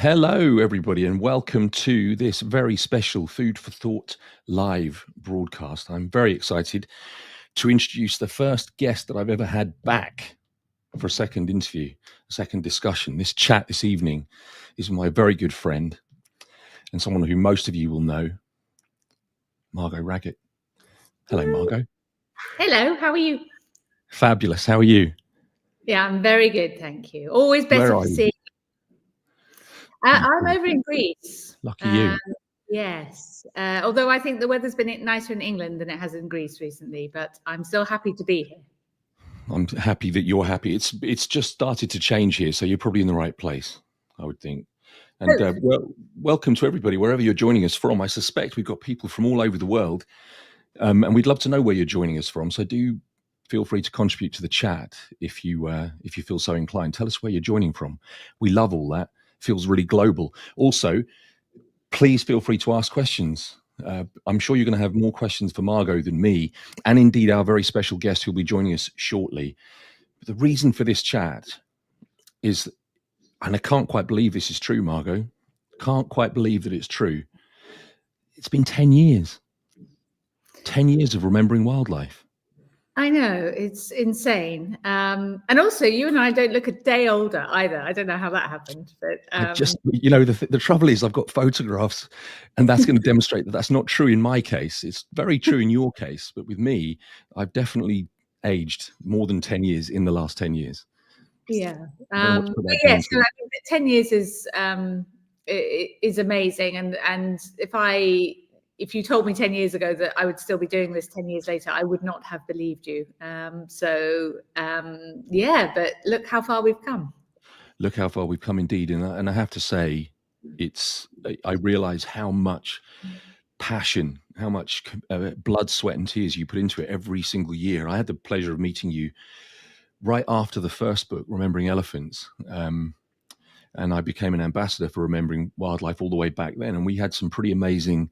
Hello, everybody, and welcome to this very special Food for Thought live broadcast. I'm very excited to introduce the first guest that I've ever had back for a second interview, a second discussion. This chat this evening is my very good friend and someone who most of you will know, Margot Raggett. Hello, Margot. Hello, how are you? Fabulous. How are you? Yeah, I'm very good, thank you. Always better to see. I'm over in Greece. Lucky you. Yes, although I think the weather's been nicer in England than it has in Greece recently, but I'm still happy to be here. I'm happy that you're happy. It's just started to change here, so you're probably in the right place, I would think. And welcome to everybody, wherever you're joining us from. I suspect we've got people from all over the world, and we'd love to know where you're joining us from. So do feel free to contribute to the chat if you feel so inclined. Tell us where you're joining from. We love all that. It feels really global. Also, please feel free to ask questions. I'm sure you're going to have more questions for Margot than me, and indeed our very special guest who'll be joining us shortly. But the reason for this chat is, and I can't quite believe this is true, Margot. Can't quite believe that it's true. It's been 10 years. 10 years of remembering wildlife. I know, it's insane. And also, you and I don't look a day older either. I don't know how that happened, but the trouble is I've got photographs, and that's going to demonstrate that that's not true in my case. It's very true in your case, but with me, I've definitely aged more than 10 years in the last 10 years. Yeah. Yes, so I think that 10 years is amazing. And if you told me 10 years ago that I would still be doing this 10 years later, I would not have believed you. But look how far we've come. Look how far we've come indeed. And I have to say, I realize how much passion, how much blood, sweat and tears you put into it every single year. I had the pleasure of meeting you right after the first book, Remembering Elephants. And I became an ambassador for Remembering Wildlife all the way back then. And we had some pretty amazing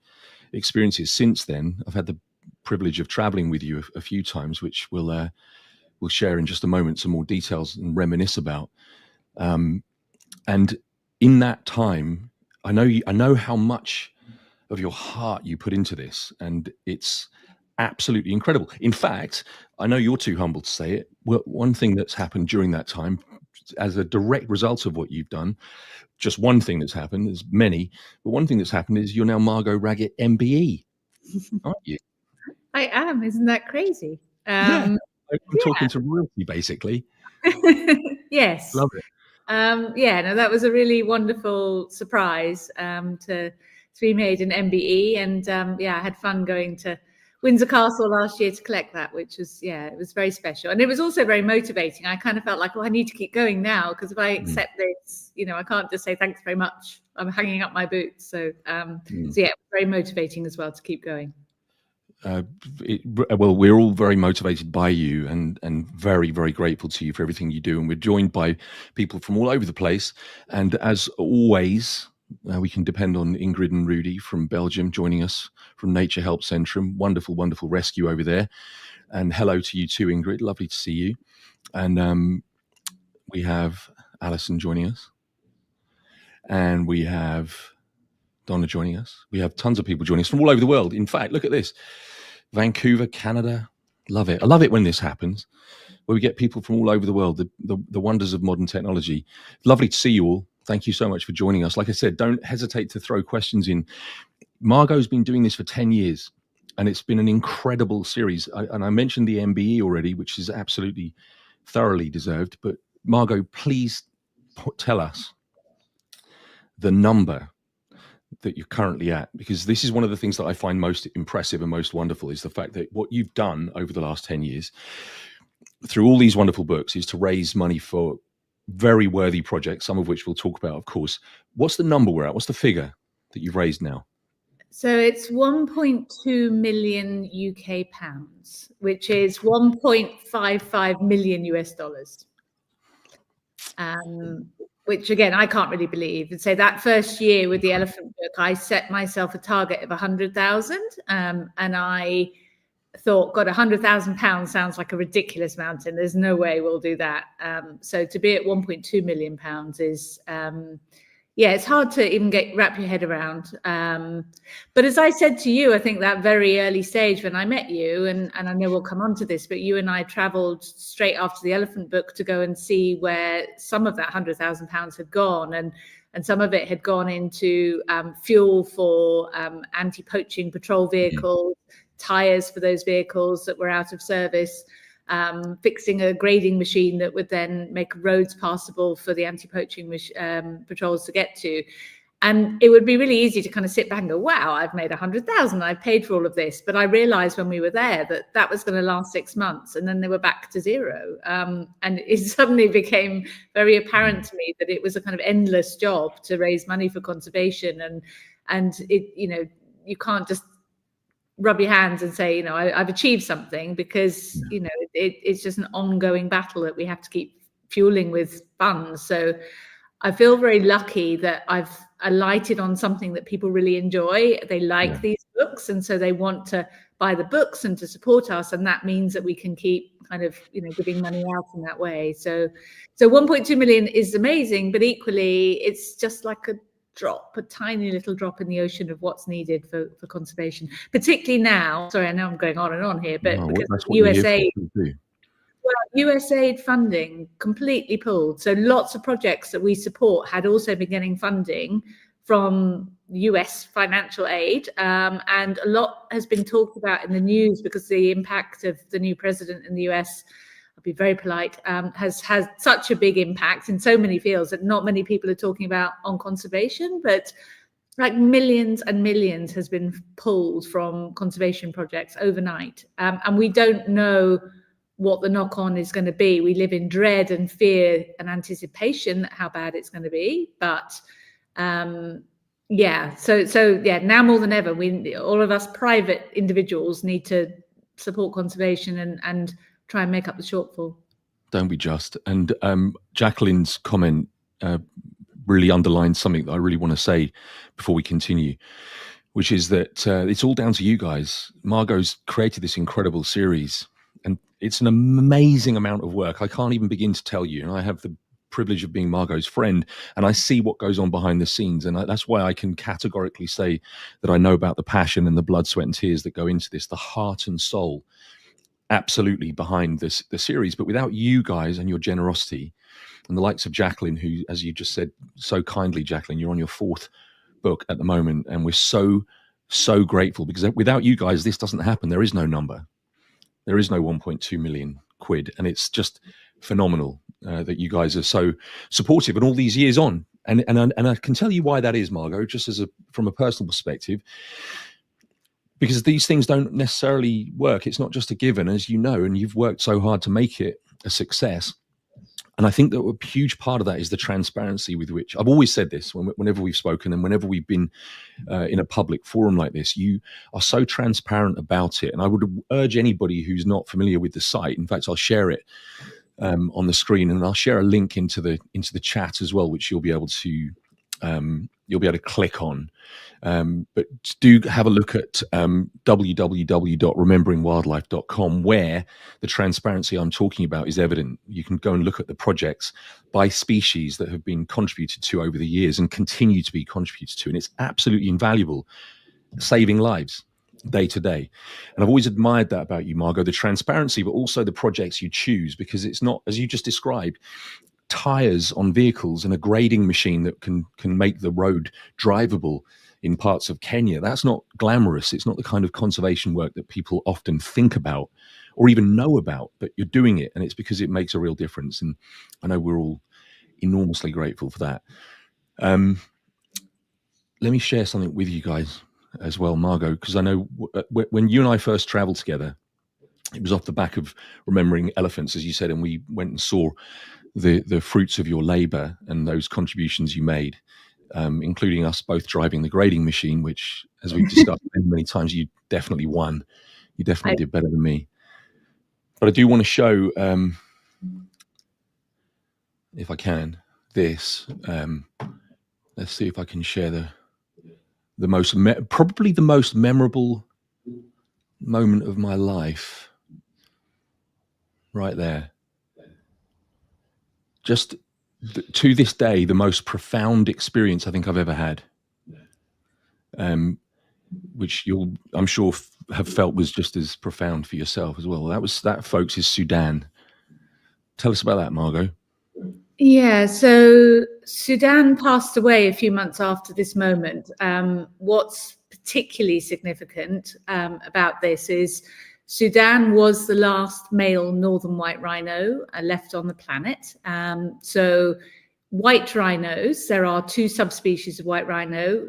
experiences since then. I've had the privilege of traveling with you a few times, which we'll share in just a moment, some more details and reminisce about. And in that time, I know how much of your heart you put into this, and it's absolutely incredible. In fact, I know you're too humble to say it. Well, one thing that's happened during that time, as a direct result of what you've done, just one thing that's happened, there's many, but one thing that's happened is you're now Margot Raggett MBE, aren't you? I am. Isn't that crazy? I'm talking to royalty, basically. Yes. Love it. That was a really wonderful surprise to be made an MBE, and I had fun going to Windsor Castle last year to collect that, which was it was very special, and it was also very motivating. I kind of felt like, I need to keep going now, because if I accept this, I can't just say thanks very much. I'm hanging up my boots. So it was very motivating as well to keep going. Well, we're all very motivated by you, and very, very grateful to you for everything you do. And we're joined by people from all over the place. And as always, we can depend on Ingrid and Rudy from Belgium joining us from Nature Help Centrum. Wonderful, wonderful rescue over there. And hello to you too, Ingrid. Lovely to see you. And we have Alison joining us. And we have Donna joining us. We have tons of people joining us from all over the world. In fact, look at this. Vancouver, Canada. Love it. I love it when this happens, where we get people from all over the world, the wonders of modern technology. Lovely to see you all. Thank you so much for joining us. Like I said, don't hesitate to throw questions in. Margot's been doing this for 10 years, and it's been an incredible series. And I mentioned the MBE already, which is absolutely thoroughly deserved. But Margot, please tell us the number that you're currently at, because this is one of the things that I find most impressive and most wonderful, is the fact that what you've done over the last 10 years through all these wonderful books is to raise money for very worthy projects, some of which we'll talk about, of course. What's the number we're at? What's the figure that you've raised now? So it's 1.2 million UK pounds, which is 1.55 million US dollars. Which again, I can't really believe. And so that first year with the elephant book, I set myself a target of 100,000, and I thought, God, £100,000 sounds like a ridiculous mountain. There's no way we'll do that. So to be at £1.2 million is, yeah, it's hard to even wrap your head around. But as I said to you, I think that very early stage when I met you, and I know we'll come on to this, but you and I traveled straight after the Elephant Book to go and see where some of that £100,000 had gone, and some of it had gone into fuel for anti-poaching patrol vehicles, tires for those vehicles that were out of service, fixing a grading machine that would then make roads passable for the anti-poaching patrols to get to. And it would be really easy to kind of sit back and go, wow, I've made 100,000, I've paid for all of this. But I realized when we were there that that was going to last 6 months, and then they were back to zero. And it suddenly became very apparent to me that it was a kind of endless job to raise money for conservation. And it, you know, you can't just rub your hands and say, you know, I've achieved something, because, you know, it's just an ongoing battle that we have to keep fueling with funds. So I feel very lucky that I've alighted on something that people really enjoy. They like these books, and so they want to buy the books and to support us. And that means that we can keep kind of, you know, giving money out in that way. So 1.2 million is amazing, but equally it's just like a tiny little drop in the ocean of what's needed for conservation, particularly now. Sorry, I know I'm going on and on here, but because USA, USAID funding completely pulled. So lots of projects that we support had also been getting funding from US financial aid. And a lot has been talked about in the news because the impact of the new president in the US, I'll be very polite, has such a big impact in so many fields that not many people are talking about on conservation, but like millions and millions has been pulled from conservation projects overnight. And we don't know what the knock-on is going to be. We live in dread and fear and anticipation how bad it's going to be. But yeah, so yeah, now more than ever, all of us private individuals need to support conservation and try and make up the shortfall. Don't be just. And Jacqueline's comment really underlines something that I really want to say before we continue, which is that it's all down to you guys. Margot's created this incredible series, and it's an amazing amount of work. I can't even begin to tell you. And I have the privilege of being Margot's friend, and I see what goes on behind the scenes. And that's why I can categorically say that I know about the passion and the blood, sweat, and tears that go into this, the heart and soul absolutely behind the series. But without you guys and your generosity, and the likes of Jacqueline, who, as you just said so kindly, Jacqueline, you're on your 4th book at the moment, and we're so grateful, because without you guys, this doesn't happen. There is no number. There is no 1.2 million quid, and it's just phenomenal that you guys are so supportive and all these years on. And I can tell you why that is, Margot, just from a personal perspective, because these things don't necessarily work. It's not just a given, as you know, and you've worked so hard to make it a success. And I think that a huge part of that is the transparency with which, I've always said this whenever we've spoken and whenever we've been in a public forum like this, you are so transparent about it. And I would urge anybody who's not familiar with the site, in fact, I'll share it on the screen, and I'll share a link into the chat as well, which you'll be able to click on. But do have a look at www.rememberingwildlife.com, where the transparency I'm talking about is evident. You can go and look at the projects by species that have been contributed to over the years and continue to be contributed to. And it's absolutely invaluable, saving lives day to day. And I've always admired that about you, Margot, the transparency, but also the projects you choose, because it's not, as you just described, tires on vehicles and a grading machine that can make the road drivable in parts of Kenya. That's not glamorous. It's not the kind of conservation work that people often think about or even know about, but you're doing it, and it's because it makes a real difference. And I know we're all enormously grateful for that. Let me share something with you guys as well, Margot, because I know when you and I first traveled together, it was off the back of Remembering Elephants, as you said, and we went and saw the fruits of your labor and those contributions you made, including us both driving the grading machine, which, as we've discussed many times, you definitely won. You definitely did better than me. But I do want to show, if I can, this. Let's see if I can share probably the most memorable moment of my life. Right there. Just to this day, the most profound experience I think I've ever had, which I'm sure, have felt was just as profound for yourself as well. That, folks, is Sudan. Tell us about that, Margot. Yeah, so Sudan passed away a few months after this moment. What's particularly significant about this is Sudan was the last male northern white rhino left on the planet. So white rhinos, there are two subspecies of white rhino,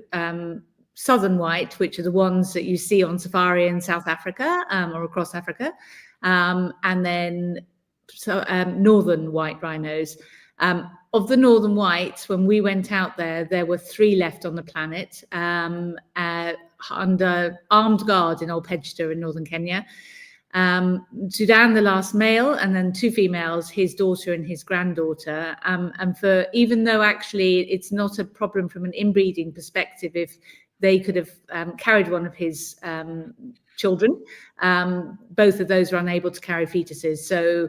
southern white, which are the ones that you see on safari in South Africa or across Africa, and then northern white rhinos. Of the northern whites, when we went out there were 3 left on the planet under armed guard in Ol Pejeta in northern Kenya. Sudan, the last male, and then 2 females, his daughter and his granddaughter. And for, even though actually it's not a problem from an inbreeding perspective, if they could have carried one of his children, both of those were unable to carry fetuses. So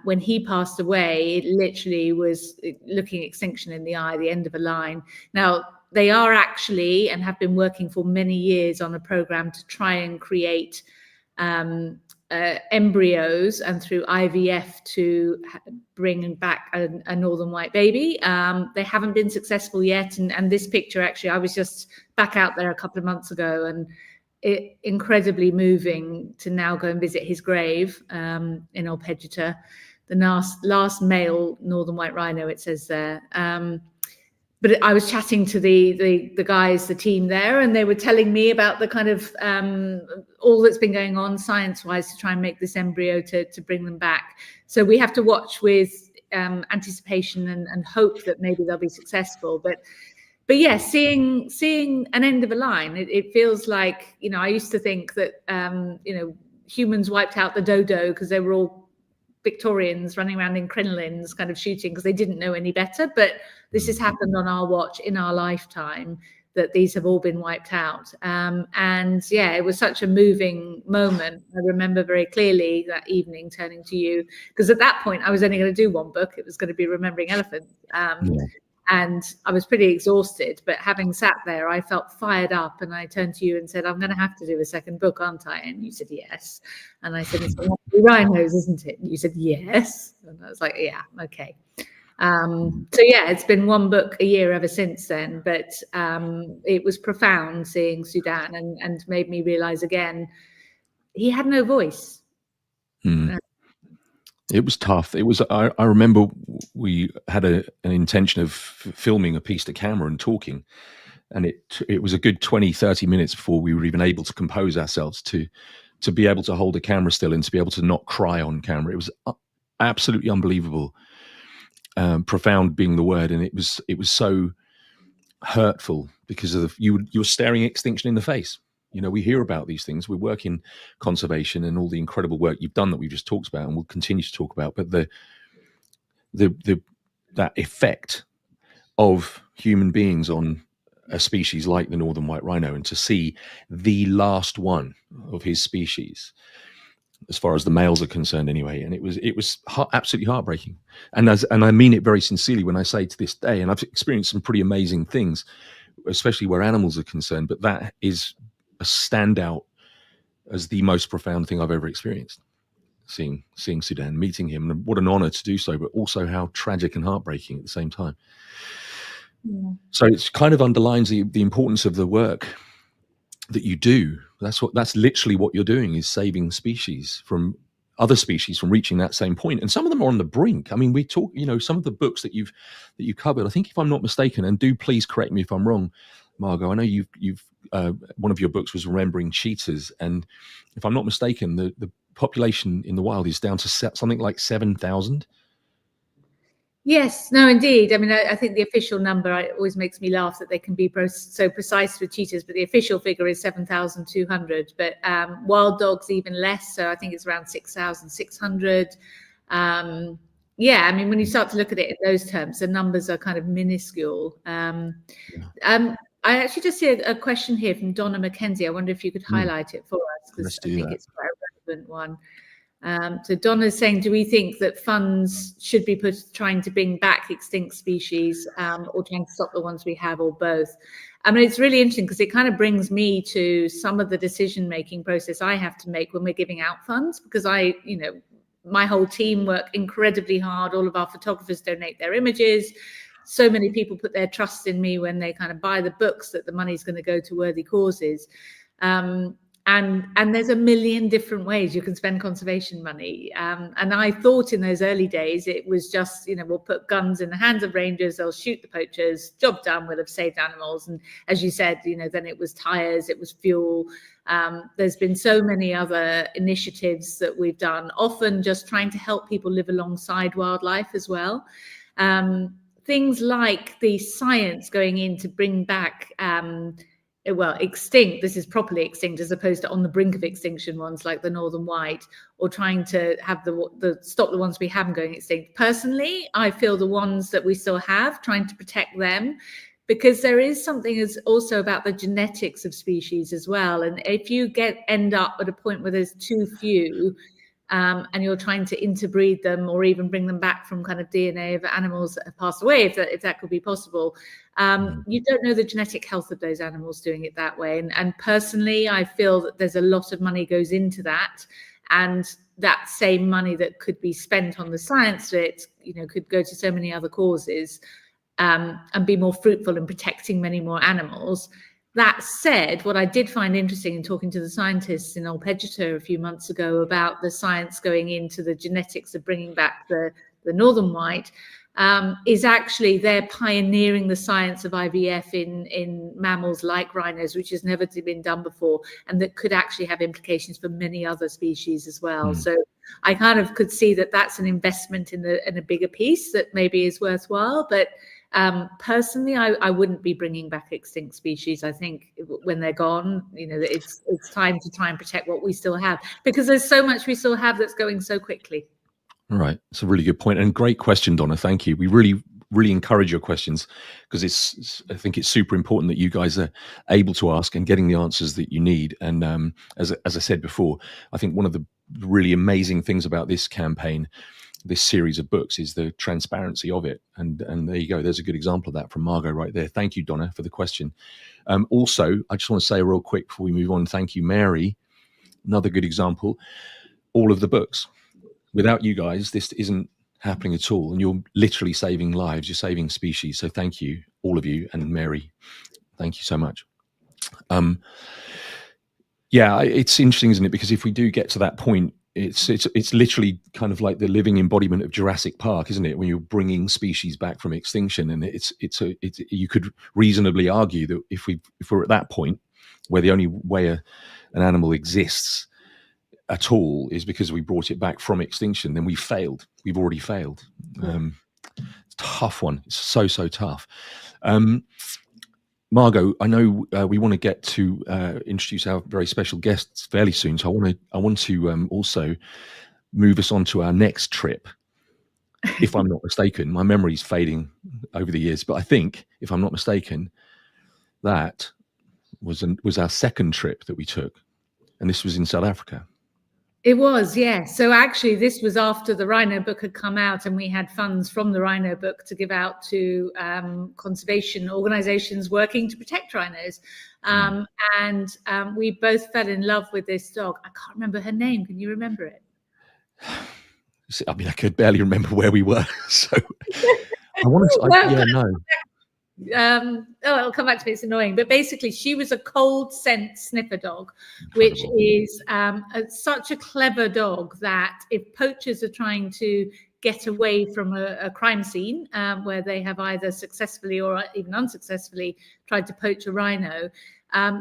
when he passed away, it literally was looking extinction in the eye, the end of a line. Now, they are actually, and have been working for many years on a program to try and create embryos and through IVF to bring back a northern white baby. They haven't been successful yet. And this picture, actually, I was just back out there a couple of months ago, and it incredibly moving to now go and visit his grave in Ol Pejeta, the last male northern white rhino, it says there. But I was chatting to the guys, the team there, and they were telling me about the kind of all that's been going on science-wise to try and make this embryo to bring them back. So we have to watch with anticipation and hope that maybe they'll be successful. But yeah, seeing an end of a line, it feels like, you know, I used to think that, you know, humans wiped out the dodo because they were all Victorians running around in crinolines kind of shooting because they didn't know any better. But this has happened on our watch in our lifetime, that these have all been wiped out. And yeah, it was such a moving moment. I remember very clearly that evening turning to you, because at that point I was only going to do 1 book. It was going to be Remembering Elephants. And I was pretty exhausted, but having sat there, I felt fired up, and I turned to you and said, I'm going to have to do a 2nd book, aren't I? And you said, yes. And I said, it's rhinos, isn't it? And you said, yes. And I was like, yeah, okay. So yeah, it's been 1 book a year ever since then, but it was profound seeing Sudan and made me realize again, he had no voice. It was tough. It was. I remember we had an intention of filming a piece to camera and talking, and it was a good 20-30 minutes before we were even able to compose ourselves to be able to hold a camera still and to be able to not cry on camera. It was absolutely unbelievable, profound being the word, and it was so hurtful because of you're staring extinction in the face. You know, we hear about these things. We work in conservation and all the incredible work you've done that we've just talked about and we'll continue to talk about. But that effect of human beings on a species like the northern white rhino, and to see the last one of his species, as far as the males are concerned anyway, and it was absolutely heartbreaking. And I mean it very sincerely when I say to this day, and I've experienced some pretty amazing things, especially where animals are concerned, but that is a standout as the most profound thing I've ever experienced. Seeing Sudan, meeting him, and what an honor to do so, but also how tragic and heartbreaking at the same time. Yeah. So it kind of underlines the importance of the work that you do. That's literally what you're doing, is saving species from other species from reaching that same point. And some of them are on the brink. I mean, we talk, you know, some of the books that you covered, I think, if I'm not mistaken, and do please correct me if I'm wrong, Margot, I know you've one of your books was Remembering Cheetahs, and if I'm not mistaken, the population in the wild is down to something like 7,000. Yes, no, indeed. I mean, I think the official number, it always makes me laugh that they can be so precise with cheetahs, but the official figure is 7,200. But wild dogs even less, so I think it's around 6,600. Yeah, I mean, when you start to look at it in those terms, the numbers are kind of minuscule. I actually just see a question here from Donna McKenzie. I wonder if you could highlight it for us, because I think it's quite a relevant one. So Donna's saying, do we think that funds should be put trying to bring back extinct species or trying to stop the ones we have, or both? I mean, it's really interesting because it kind of brings me to some of the decision-making process I have to make when we're giving out funds, because my whole team work incredibly hard. All of our photographers donate their images. So many people put their trust in me when they kind of buy the books that the money's going to go to worthy causes. And there's a million different ways you can spend conservation money. And I thought in those early days, it was just, we'll put guns in the hands of rangers, they'll shoot the poachers, job done, we'll have saved animals. And as you said, then it was tires, it was fuel. There's been so many other initiatives that we've done, often just trying to help people live alongside wildlife as well. Things like the science going in to bring back extinct, this is properly extinct as opposed to on the brink of extinction ones like the northern white, or trying to have the stop the ones we haven't going extinct. Personally, I feel the ones that we still have, trying to protect them, because there is something is also about the genetics of species as well. And if you end up at a point where there's too few, and you're trying to interbreed them or even bring them back from kind of DNA of animals that have passed away, if that could be possible. You don't know the genetic health of those animals doing it that way. And personally, I feel that there's a lot of money goes into that. And that same money that could be spent on the science of it, could go to so many other causes and be more fruitful in protecting many more animals. That said, what I did find interesting in talking to the scientists in Olpegita a few months ago about the science going into the genetics of bringing back the northern white, is actually they're pioneering the science of IVF in mammals like rhinos, which has never been done before, and that could actually have implications for many other species as well. So I kind of could see that that's an investment in a bigger piece that maybe is worthwhile. But personally, I wouldn't be bringing back extinct species. I think when they're gone, it's time to try and protect what we still have, because there's so much we still have that's going so quickly. All right. It's a really good point, and great question, Donna. Thank you. We really encourage your questions, because I think it's super important that you guys are able to ask and getting the answers that you need. And as I said before, I think one of the really amazing things about this campaign, this series of books, is the transparency of it. And there you go. There's a good example of that from Margot right there. Thank you, Donna, for the question. Also, I just want to say real quick before we move on, thank you, Mary. Another good example, all of the books. Without you guys, this isn't happening at all. And you're literally saving lives. You're saving species. So thank you, all of you. And Mary, thank you so much. Yeah, it's interesting, isn't it? Because if we do get to that point, it's literally kind of like the living embodiment of Jurassic Park, isn't it? When you're bringing species back from extinction, and you could reasonably argue that if we're at that point where the only way an animal exists at all is because we brought it back from extinction, then we've failed. We've already failed. Tough one. It's so tough. Margot, I know we want to get to introduce our very special guests fairly soon, so I want to also move us on to our next trip. If I'm not mistaken, my memory's fading over the years, but I think, if I'm not mistaken, that was our second trip that we took, and this was in South Africa. It was, yeah. So actually, this was after the Rhino book had come out, and we had funds from the Rhino book to give out to conservation organizations working to protect rhinos. And we both fell in love with this dog. I can't remember her name. Can you remember it? I mean, I could barely remember where we were. So I wanted to, it'll come back to me. It's annoying, but basically she was a cold scent sniffer dog. Incredible. Which is such a clever dog that if poachers are trying to get away from a crime scene where they have either successfully or even unsuccessfully tried to poach a rhino,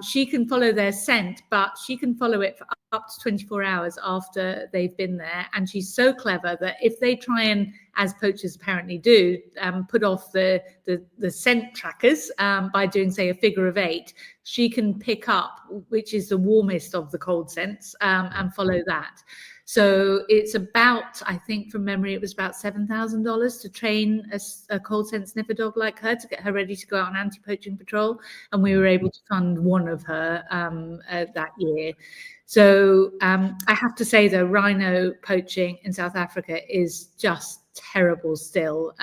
she can follow their scent, but she can follow it for up to 24 hours after they've been there. And she's so clever that if they try and, as poachers apparently do, put off the scent trackers by doing, say, a figure of 8, she can pick up which is the warmest of the cold scents and follow that. So it's about, I think from memory, it was about $7,000 to train a cold scent sniffer dog like her, to get her ready to go out on anti-poaching patrol. And we were able to fund one of her that year. So I have to say, though, rhino poaching in South Africa is just terrible still.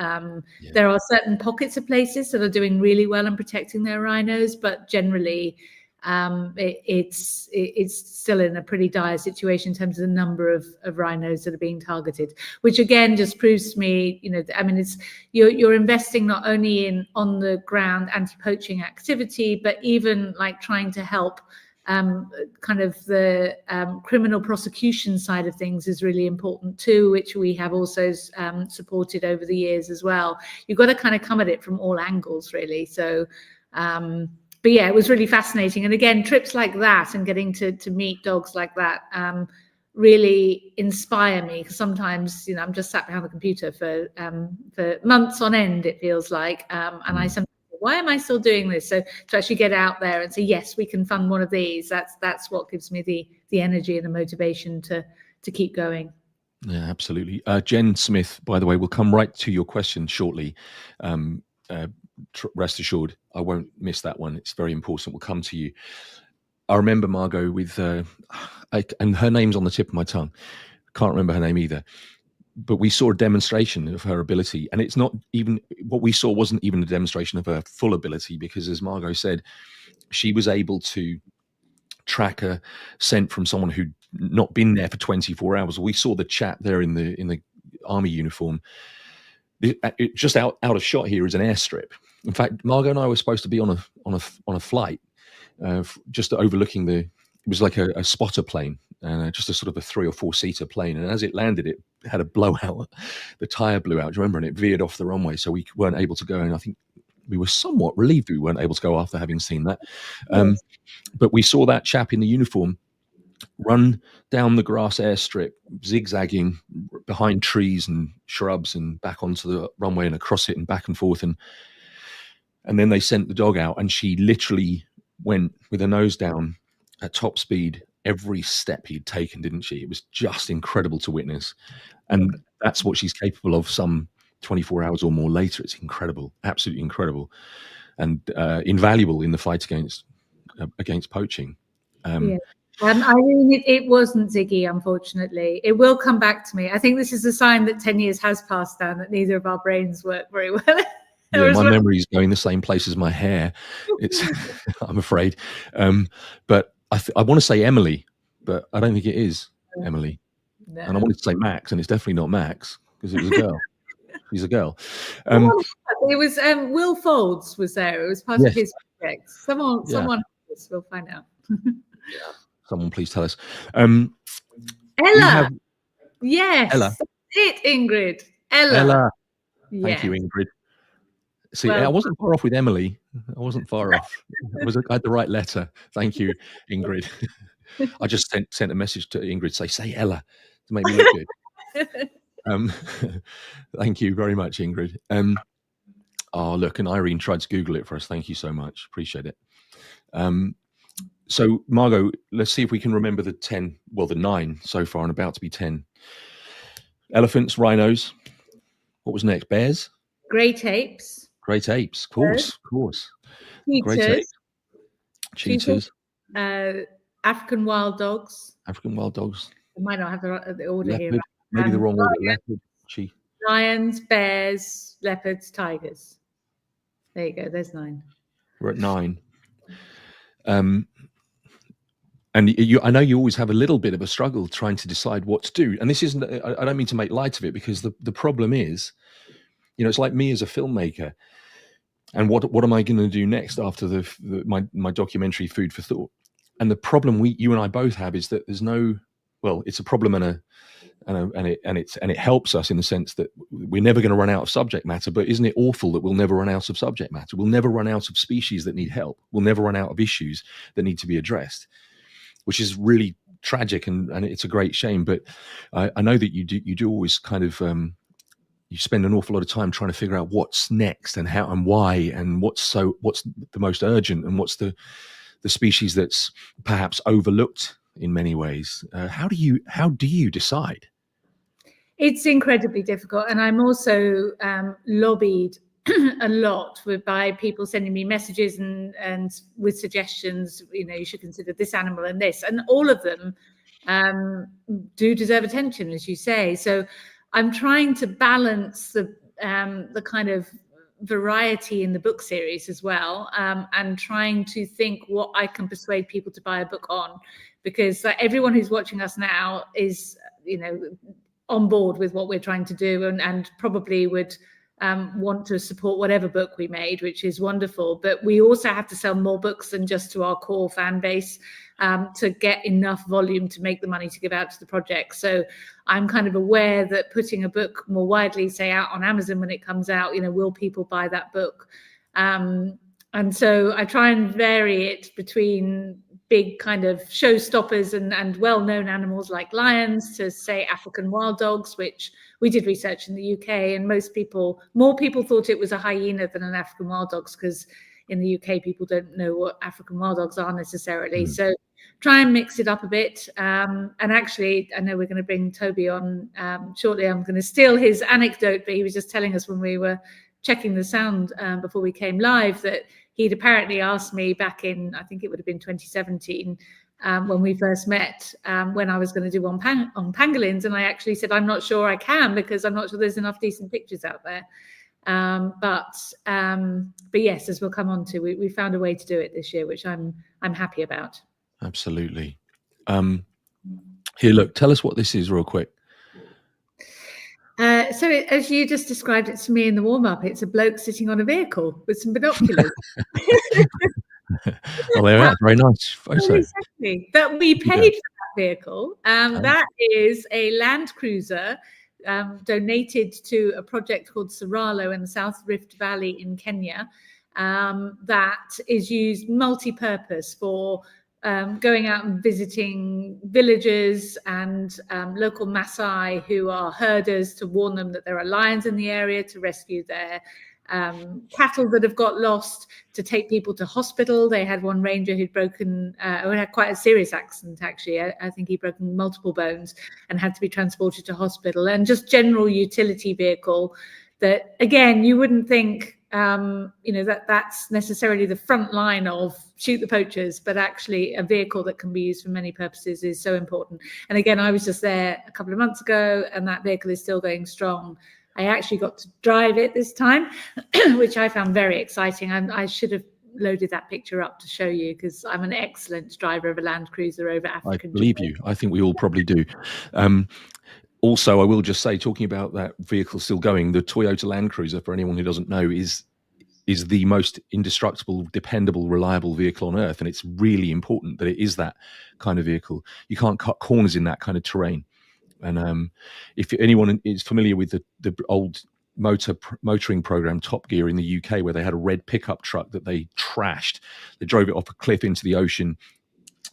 There are certain pockets of places that are doing really well in protecting their rhinos, but generally it's still in a pretty dire situation in terms of the number of rhinos that are being targeted, which again just proves to me, I mean, it's you're investing not only in on the ground anti-poaching activity, but even like trying to help kind of the criminal prosecution side of things is really important too, which we have also supported over the years as well. You've got to kind of come at it from all angles, really. So but yeah, it was really fascinating. And again, trips like that and getting to meet dogs like that really inspire me, because sometimes, I'm just sat behind the computer for months on end, it feels like. And I sometimes, why am I still doing this? So to actually get out there and say, yes, we can fund one of these, that's what gives me the energy and the motivation to keep going. Yeah, absolutely. Jen Smith, by the way, will come right to your question shortly. Rest assured, I won't miss that one. It's very important. We'll come to you. I remember Margot with, and her name's on the tip of my tongue. Can't remember her name either. But we saw a demonstration of her ability, and it's not even what we saw wasn't even a demonstration of her full ability, because as Margot said, she was able to track a scent from someone who'd not been there for 24 hours. We saw the chap there in the army uniform. Just out of shot here is an airstrip. In fact, Margot and I were supposed to be on a flight, just overlooking it was like a spotter plane, just a sort of a 3 or 4 seater plane. And as it landed, it had a blowout. The tire blew out. Do you remember? And it veered off the runway, so we weren't able to go. And I think we were somewhat relieved we weren't able to go after having seen that. But we saw that chap in the uniform run down the grass airstrip, zigzagging behind trees and shrubs and back onto the runway and across it and back and forth. And then they sent the dog out, and she literally went with her nose down at top speed every step he'd taken, didn't she? It was just incredible to witness. And that's what she's capable of some 24 hours or more later. It's incredible, absolutely incredible, and invaluable in the fight against poaching. I mean, it wasn't Ziggy, unfortunately. It will come back to me. I think this is a sign that 10 years has passed down, that neither of our brains work very well. Yeah, my memory is going the same place as my hair. It's, I'm afraid. But I want to say Emily, but I don't think it is Emily. No. And I wanted to say Max, and it's definitely not Max, because it was a girl. She's a girl. It was Will Folds was there. It was part of his project. Someone will find out. Yeah. Someone please tell us. Ella. Yes. Ella. That's it, Ingrid. Ella. Thank you, Ingrid. See, I wasn't far off with Emily. I wasn't far off. I had the right letter. Thank you, Ingrid. I just sent a message to Ingrid, say Ella, to make me look good. Thank you very much, Ingrid. Oh, look, and Irene tried to Google it for us. Thank you so much. Appreciate it. So, Margot, let's see if we can remember the 9 so far, and about to be 10. Elephants, rhinos. What was next? Bears? Great apes. Great apes, of course. Great apes. Cheetahs. African wild dogs. I might not have the order leopard, here. Maybe the wrong order. Leopard, lions, bears, leopards, tigers. There you go. There's 9. We're at 9. And I know you always have a little bit of a struggle trying to decide what to do. And this isn't, I don't mean to make light of it, because the problem is, it's like me as a filmmaker. And what am I going to do next after my documentary Food for Thought? And the problem you and I both have is that there's no, it's a problem and it helps us in the sense that we're never going to run out of subject matter. But isn't it awful that we'll never run out of subject matter? We'll never run out of species that need help. We'll never run out of issues that need to be addressed, which is really tragic, and it's a great shame. But I know that you do always kind of you spend an awful lot of time trying to figure out what's next and how and why, and what's the most urgent, and what's the species that's perhaps overlooked in many ways. How do you decide? It's incredibly difficult, and I'm also lobbied a lot by people sending me messages and with suggestions. You should consider this animal and this, and all of them do deserve attention, as you say. So I'm trying to balance the kind of variety in the book series as well, and trying to think what I can persuade people to buy a book on, because everyone who's watching us now is on board with what we're trying to do, and probably would want to support whatever book we made, which is wonderful. But we also have to sell more books than just to our core fan base to get enough volume to make the money to give out to the project. So I'm kind of aware that putting a book more widely, say, out on Amazon when it comes out, will people buy that book? And so I try and vary it between big kind of showstoppers and well-known animals like lions to, say, African wild dogs, which we did research in the UK, and more people thought it was a hyena than an African wild dogs, because in the UK people don't know what African wild dogs are necessarily. So try and mix it up a bit. And actually, I know we're going to bring Toby on shortly. I'm going to steal his anecdote, but he was just telling us when we were checking the sound before we came live that he'd apparently asked me back in, I think it would have been 2017, when we first met, when I was going to do on pangolins, and I actually said, I'm not sure I can, because I'm not sure there's enough decent pictures out there. But yes, as we'll come on to, we found a way to do it this year, which I'm happy about. Absolutely. Here, look, tell us what this is real quick. So as you just described it to me in the warm-up, it's a bloke sitting on a vehicle with some binoculars. Well, there are very nice photo. Exactly. But we paid for that vehicle. That is a Land Cruiser donated to a project called Soralo in the South Rift Valley in Kenya. That is used multi-purpose for going out and visiting villagers and local Maasai who are herders, to warn them that there are lions in the area, to rescue their cattle that have got lost, to take people to hospital. They had one ranger who'd had quite a serious accident, actually. I think he'd broken multiple bones and had to be transported to hospital. And just general utility vehicle that, again, you wouldn't think that's necessarily the front line of shoot the poachers, but actually a vehicle that can be used for many purposes is so important. And again, I was just there a couple of months ago, and that vehicle is still going strong. I actually got to drive it this time, which I found very exciting. I should have loaded that picture up to show you, because I'm an excellent driver of a Land Cruiser over African. I believe you. I think we all probably do. Also, I will just say, talking about that vehicle still going, the Toyota Land Cruiser, for anyone who doesn't know, is the most indestructible, dependable, reliable vehicle on earth. And it's really important that it is that kind of vehicle. You can't cut corners in that kind of terrain. And if anyone is familiar with the old motoring program Top Gear in the UK, where they had a red pickup truck that they trashed, they drove it off a cliff into the ocean,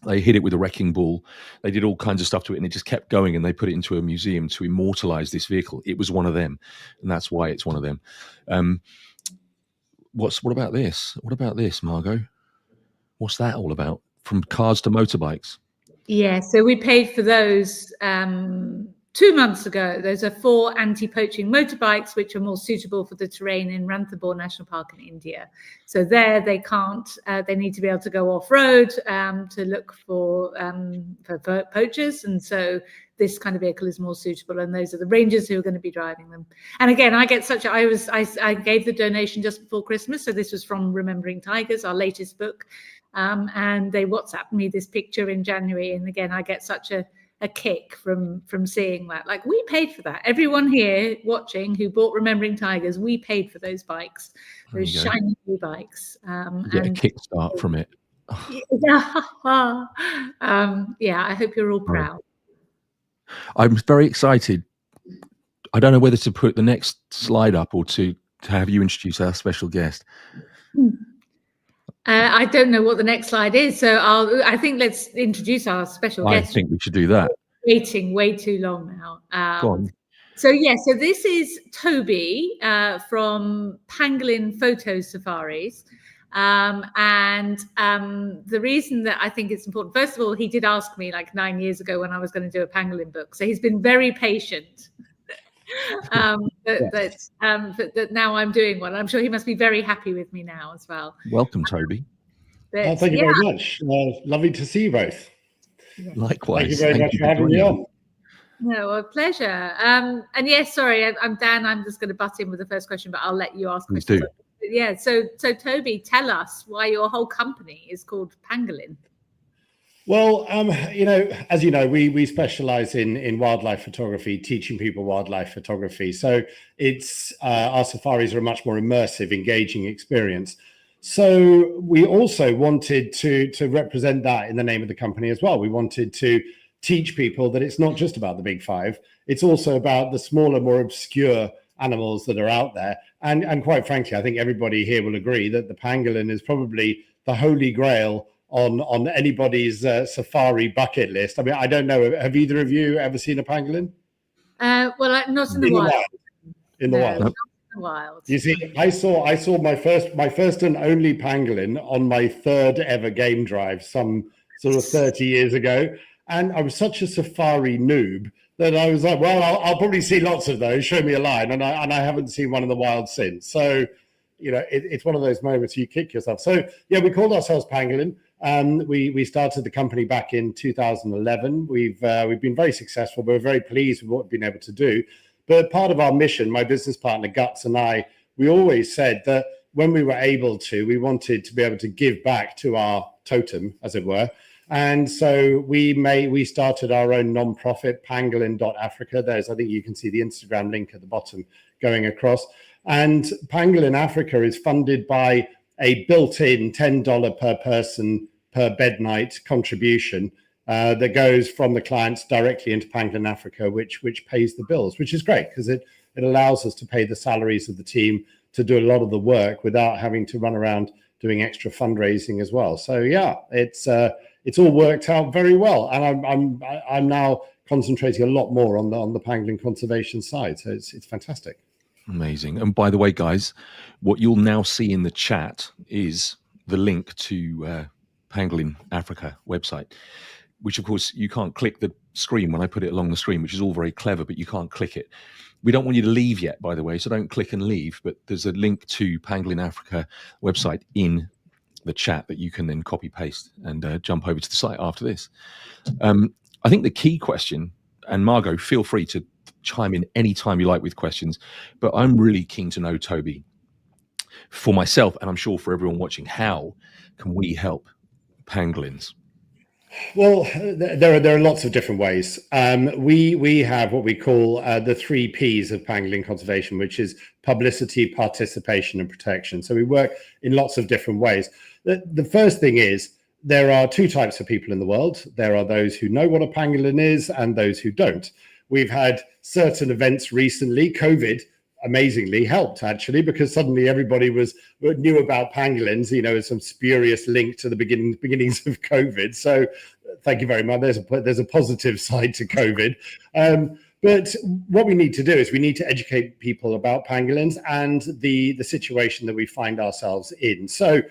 they hit it with a wrecking ball, they did all kinds of stuff to it, and it just kept going, and they put it into a museum to immortalize this vehicle. It was one of them, and that's why it's one of them. What about this? What about this, Margot? What's that all about? From cars to motorbikes? Yeah, so we paid for those 2 months ago. Those are 4 anti-poaching motorbikes, which are more suitable for the terrain in Ranthambore National Park in India. So there they can't, they need to be able to go off-road to look for poachers. And so this kind of vehicle is more suitable, and those are the rangers who are going to be driving them. And again, I get I gave the donation just before Christmas. So this was from Remembering Tigers, our latest book. And they WhatsApped me this picture in January. And again, I get such a kick from seeing that. Like, we paid for that. Everyone here watching who bought Remembering Tigers, we paid for those bikes, those shiny blue bikes. Get a kickstart from it. Yeah, I hope you're all proud. I'm very excited. I don't know whether to put the next slide up or to have you introduce our special guest. I don't know what the next slide is, so I think let's introduce our special guest. I think we should do that. Waiting way too long now. Go on. So this is Toby from Pangolin Photo Safaris. The reason that I think it's important, first of all, he did ask me like 9 years ago when I was going to do a pangolin book. So he's been very patient that now I'm doing one. I'm sure he must be very happy with me now as well. Welcome, Toby. Thank you very much. Lovely to see you both. Yeah. Likewise. Thank you very much for having me on. No, a pleasure. And yes, sorry, I'm Dan. I'm just going to butt in with the first question, but I'll let you ask Please questions. do. Yeah. So Toby, tell us why your whole company is called Pangolin. Well, as you know, we specialize in wildlife photography, teaching people wildlife photography. So it's our safaris are a much more immersive, engaging experience. So we also wanted to represent that in the name of the company as well. We wanted to teach people that it's not just about the big five. It's also about the smaller, more obscure animals that are out there. And quite frankly, I think everybody here will agree that the pangolin is probably the holy grail on anybody's safari bucket list. I mean, I don't know. Have either of you ever seen a pangolin? Well, not in the wild. In the wild. Not in the wild. You see, I saw my first and only pangolin on my third ever game drive, some sort of 30 years ago. And I was such a safari noob that I was like, well, I'll probably see lots of those. Show me a line, and I haven't seen one in the wild since. So, it's one of those moments you kick yourself. So, yeah, we called ourselves Pangolin. We started the company back in 2011. We've been very successful. We're very pleased with what we've been able to do. But part of our mission, my business partner Guts and I, we always said that when we were able to, we wanted to be able to give back to our totem, as it were. And so we started our own non-profit, pangolin.africa. I think you can see the Instagram link at the bottom going across. And Pangolin Africa is funded by a built-in $10 per person per bed night contribution that goes from the clients directly into Pangolin Africa, which pays the bills, which is great because it allows us to pay the salaries of the team, to do a lot of the work without having to run around doing extra fundraising as well. So yeah, it's all worked out very well, and I'm now concentrating a lot more on the pangolin conservation side. So it's fantastic. Amazing. And by the way, guys, what you'll now see in the chat is the link to Pangolin Africa website, which of course you can't click the screen when I put it along the screen, which is all very clever, but you can't click it. We don't want you to leave yet, by the way, so don't click and leave, but there's a link to Pangolin Africa website in the chat that you can then copy paste and jump over to the site after this. I think the key question, and Margot, feel free to chime in anytime you like with questions, but I'm really keen to know, Toby, for myself, and I'm sure for everyone watching, how can we help pangolins? Well, there are lots of different ways. We have what we call the 3 Ps of pangolin conservation, which is publicity, participation, and protection. So we work in lots of different ways. The first thing is there are 2 types of people in the world. There are those who know what a pangolin is and those who don't. We've had certain events recently. COVID amazingly helped, actually, because suddenly everybody knew about pangolins, some spurious link to the beginnings of COVID. So thank you very much. There's a positive side to COVID. But what we need to do is we need to educate people about pangolins and the situation that we find ourselves in. So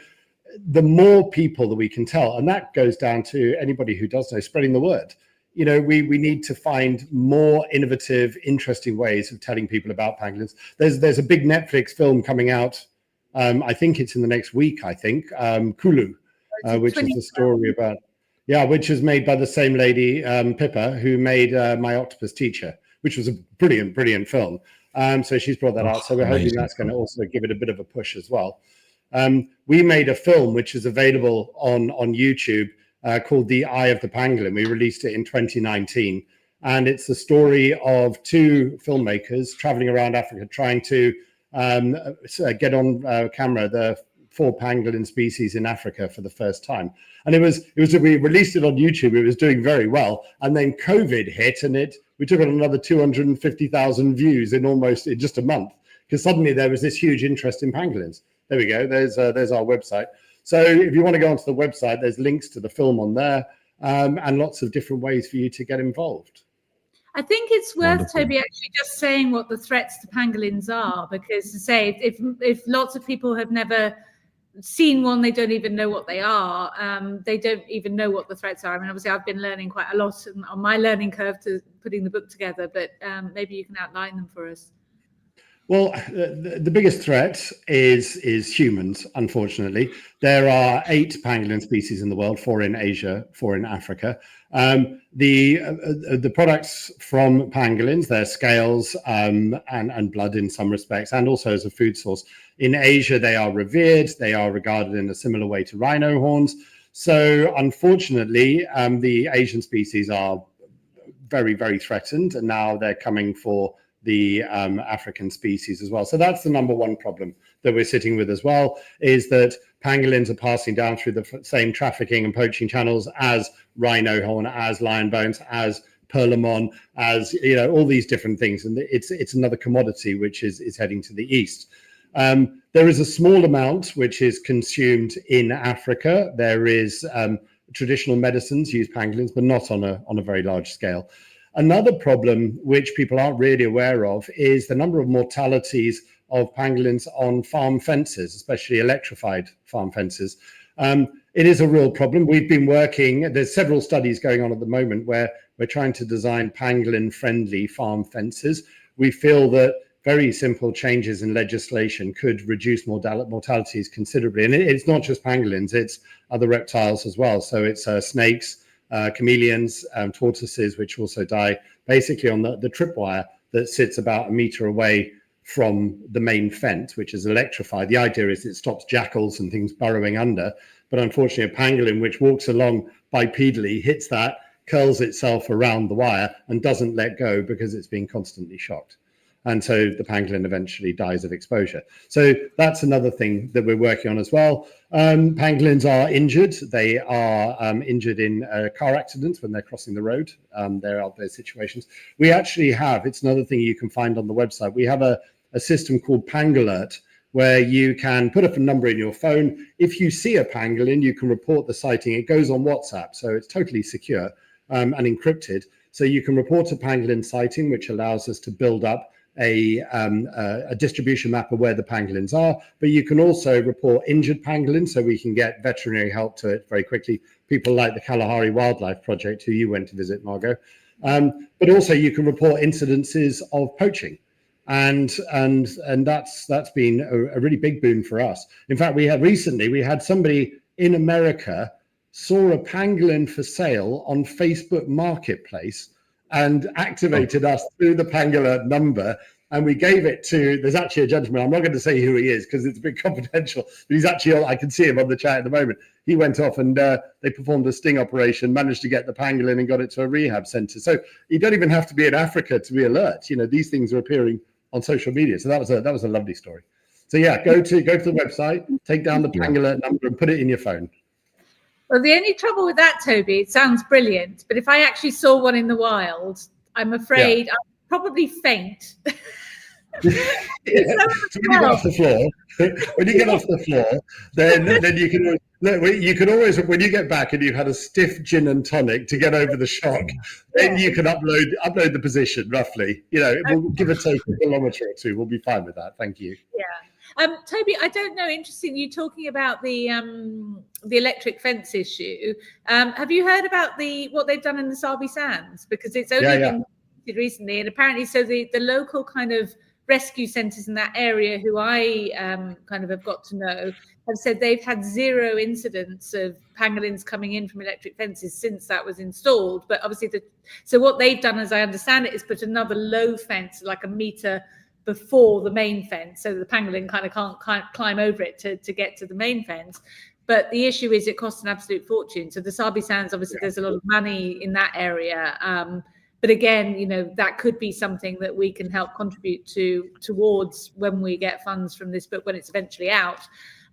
the more people that we can tell, and that goes down to anybody who does know, spreading the word. We need to find more innovative, interesting ways of telling people about pangolins. There's a big Netflix film coming out. I think it's in the next week, Kulu, which is the story about, which is made by the same lady, Pippa, who made My Octopus Teacher, which was a brilliant, brilliant film. So she's brought that out. So we're hoping that's going to also give it a bit of a push as well. We made a film which is available on YouTube, called The Eye of the Pangolin. We released it in 2019, and it's the story of 2 filmmakers traveling around Africa trying to get on camera the 4 pangolin species in Africa for the first time. And we released it on YouTube. It was doing very well, and then COVID hit, and we took on another 250,000 views in just a month, because suddenly there was this huge interest in pangolins. There we go. There's our website. So if you want to go onto the website, there's links to the film on there, and lots of different ways for you to get involved. I think it's worth, Toby, actually just saying what the threats to pangolins are, because to say if lots of people have never seen one, they don't even know what they are. They don't even know what the threats are. I mean, obviously I've been learning quite a lot on my learning curve to putting the book together, but maybe you can outline them for us. Well, the biggest threat is humans, unfortunately. There are 8 pangolin species in the world, 4 in Asia, 4 in Africa. The products from pangolins, their scales and blood in some respects, and also as a food source. In Asia, they are revered. They are regarded in a similar way to rhino horns. So unfortunately, the Asian species are very, very threatened, and now they're coming for the African species as well. So that's the number one problem that we're sitting with as well, is that pangolins are passing down through the same trafficking and poaching channels as rhino horn, as lion bones, as perlemon, as all these different things, and it's another commodity which is heading to the east. There is a small amount which is consumed in Africa. There is traditional medicines use pangolins, but not on a very large scale. Another problem which people aren't really aware of is the number of mortalities of pangolins on farm fences, especially electrified farm fences. It is a real problem. We've been working, there's several studies going on at the moment where we're trying to design pangolin-friendly farm fences. We feel that very simple changes in legislation could reduce mortalities considerably. And it's not just pangolins, it's other reptiles as well. So it's snakes, chameleons, tortoises, which also die basically on the tripwire that sits about a meter away from the main fence, which is electrified. The idea is it stops jackals and things burrowing under, but unfortunately a pangolin which walks along bipedally hits that, curls itself around the wire and doesn't let go because it's being constantly shocked. And so the pangolin eventually dies of exposure. So that's another thing that we're working on as well. Pangolins are injured. They are injured in car accidents when they're crossing the road. There are those situations. We actually have, it's another thing you can find on the website, we have a system called Pangolert, where you can put up a number in your phone. If you see a pangolin, you can report the sighting. It goes on WhatsApp, so it's totally secure and encrypted. So you can report a pangolin sighting, which allows us to build up a distribution map of where the pangolins are, but you can also report injured pangolins, so we can get veterinary help to it very quickly. People like the Kalahari Wildlife Project, who you went to visit, Margot. But also you can report incidences of poaching, and that's been a really big boon for us. In fact, we had somebody in America saw a pangolin for sale on Facebook Marketplace and activated us through the Pangolin number, and we gave it to, there's actually a gentleman, I'm not going to say who he is because it's a bit confidential, but he's actually, I can see him on the chat at the moment. He went off and they performed a sting operation, managed to get the pangolin and got it to a rehab center. So you don't even have to be in Africa to be alert. These things are appearing on social media. So that was a lovely story. So yeah, go to the website, take down the Pangolin number and put it in your phone. Well, the only trouble with that, Toby, it sounds brilliant, but if I actually saw one in the wild, I'm afraid I'd probably faint. So when you get off the floor, then you can always, when you get back and you've had a stiff gin and tonic to get over the shock, then you can upload the position roughly. We'll give or take a kilometre or two. We'll be fine with that. Thank you. Yeah. Toby, I don't know, interesting, you talking about the electric fence issue. Have you heard about what they've done in the Sabi Sands? Because it's only been recently, and apparently, so the local kind of rescue centres in that area, who I kind of have got to know, have said they've had 0 incidents of pangolins coming in from electric fences since that was installed. But obviously, so what they've done, as I understand it, is put another low fence, like a metre before the main fence, so the pangolin kind of can't climb over it to get to the main fence. But the issue is it costs an absolute fortune. So the Sabi Sands, obviously, there's a lot of money in that area. But again, that could be something that we can help contribute towards when we get funds from this book, when it's eventually out.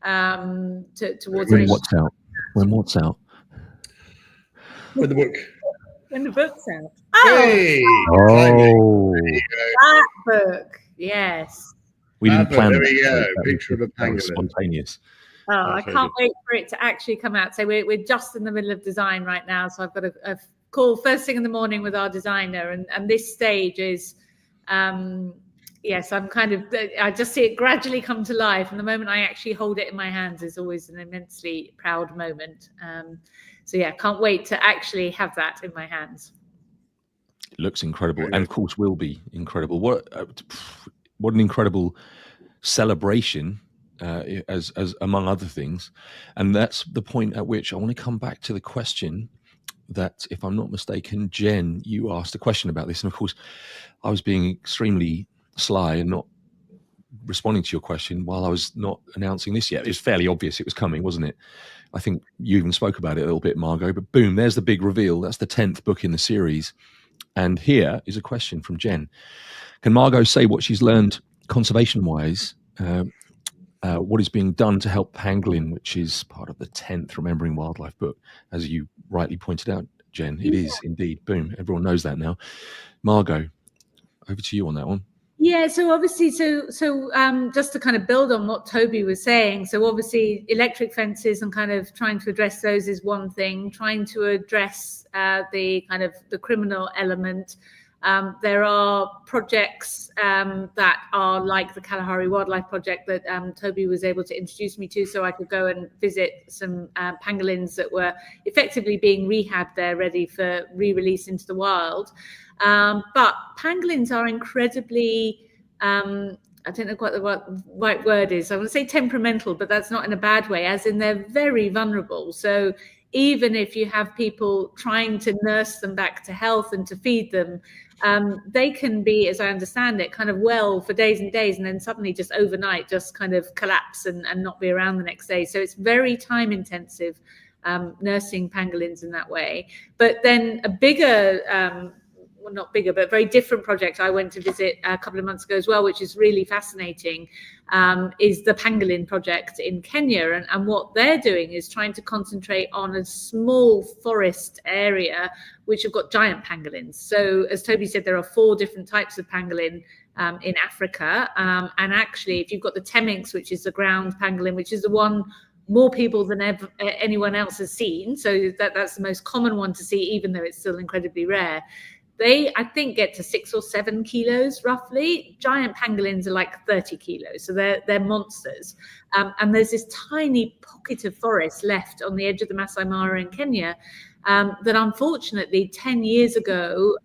Towards when what's out? When what's out? With the book. When the book's out. Hey! Oh, that book. Yes. We didn't plan. There we go. That. Picture of a pangolin. Spontaneous. Oh, I can't wait for it to actually come out. So we're just in the middle of design right now. So I've got a call first thing in the morning with our designer, and this stage is yes, I just see it gradually come to life. And the moment I actually hold it in my hands is always an immensely proud moment. So yeah, can't wait to actually have that in my hands. It looks incredible, and of course will be incredible. What an incredible celebration, as among other things. And that's the point at which I want to come back to the question that, if I'm not mistaken, Jen, you asked a question about this, and of course I was being extremely sly and not responding to your question while I was not announcing this yet. It was fairly obvious it was coming, wasn't it? I think you even spoke about it a little bit, Margot, but boom, there's the big reveal. That's the 10th book in the series. And here is a question from Jen. Can Margot say what she's learned conservation-wise, what is being done to help pangolin, which is part of the 10th Remembering Wildlife book, as you rightly pointed out, Jen? It is indeed. Boom. Everyone knows that now. Margot, over to you on that one. Yeah, so obviously, just to kind of build on what Toby was saying, so obviously electric fences and kind of trying to address those is one thing. Trying to address the kind of the criminal element. There are projects that are like the Kalahari Wildlife Project that Toby was able to introduce me to, so I could go and visit some pangolins that were effectively being rehabbed there, ready for re-release into the wild. But pangolins are incredibly, I don't know what the right word is. I want to say temperamental, but that's not in a bad way, as in they're very vulnerable. So even if you have people trying to nurse them back to health and to feed them, they can be, as I understand it, kind of well for days and days, and then suddenly just overnight just kind of collapse and not be around the next day. So it's very time intensive, nursing pangolins in that way. But then a bigger, well, not bigger, but very different project I went to visit a couple of months ago as well, which is really fascinating, is the Pangolin project in Kenya. And what they're doing is trying to concentrate on a small forest area which have got giant pangolins. So as Toby said, there are 4 different types of pangolin in Africa. And actually, if you've got the Temminck's, which is the ground pangolin, which is the one more people than anyone else has seen. So that's the most common one to see, even though it's still incredibly rare. They, I think, get to 6 or 7 kilos roughly. Giant pangolins are like 30 kilos, so they're monsters. And there's this tiny pocket of forest left on the edge of the Masai Mara in Kenya that unfortunately 10 years ago,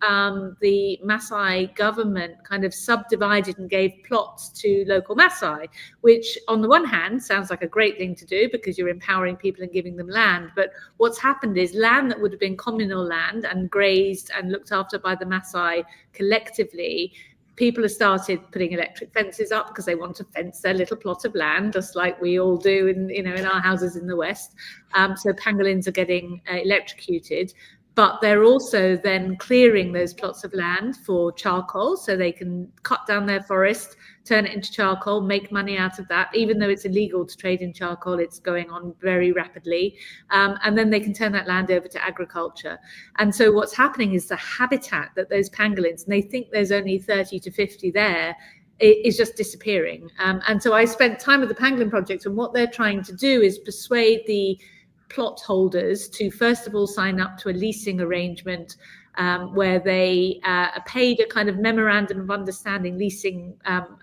the Maasai government kind of subdivided and gave plots to local Maasai, which on the one hand sounds like a great thing to do because you're empowering people and giving them land. But what's happened is land that would have been communal land and grazed and looked after by the Maasai collectively, people have started putting electric fences up because they want to fence their little plot of land, just like we all do in our houses in the West. So pangolins are getting electrocuted, but they're also then clearing those plots of land for charcoal, so they can cut down their forest, turn it into charcoal, make money out of that. Even though it's illegal to trade in charcoal, it's going on very rapidly. And then they can turn that land over to agriculture. And so what's happening is the habitat that those pangolins, and they think there's only 30 to 50 there, is just disappearing. And so I spent time with the Pangolin Project, and what they're trying to do is persuade the plot holders to first of all sign up to a leasing arrangement where they are paid a kind of memorandum of understanding leasing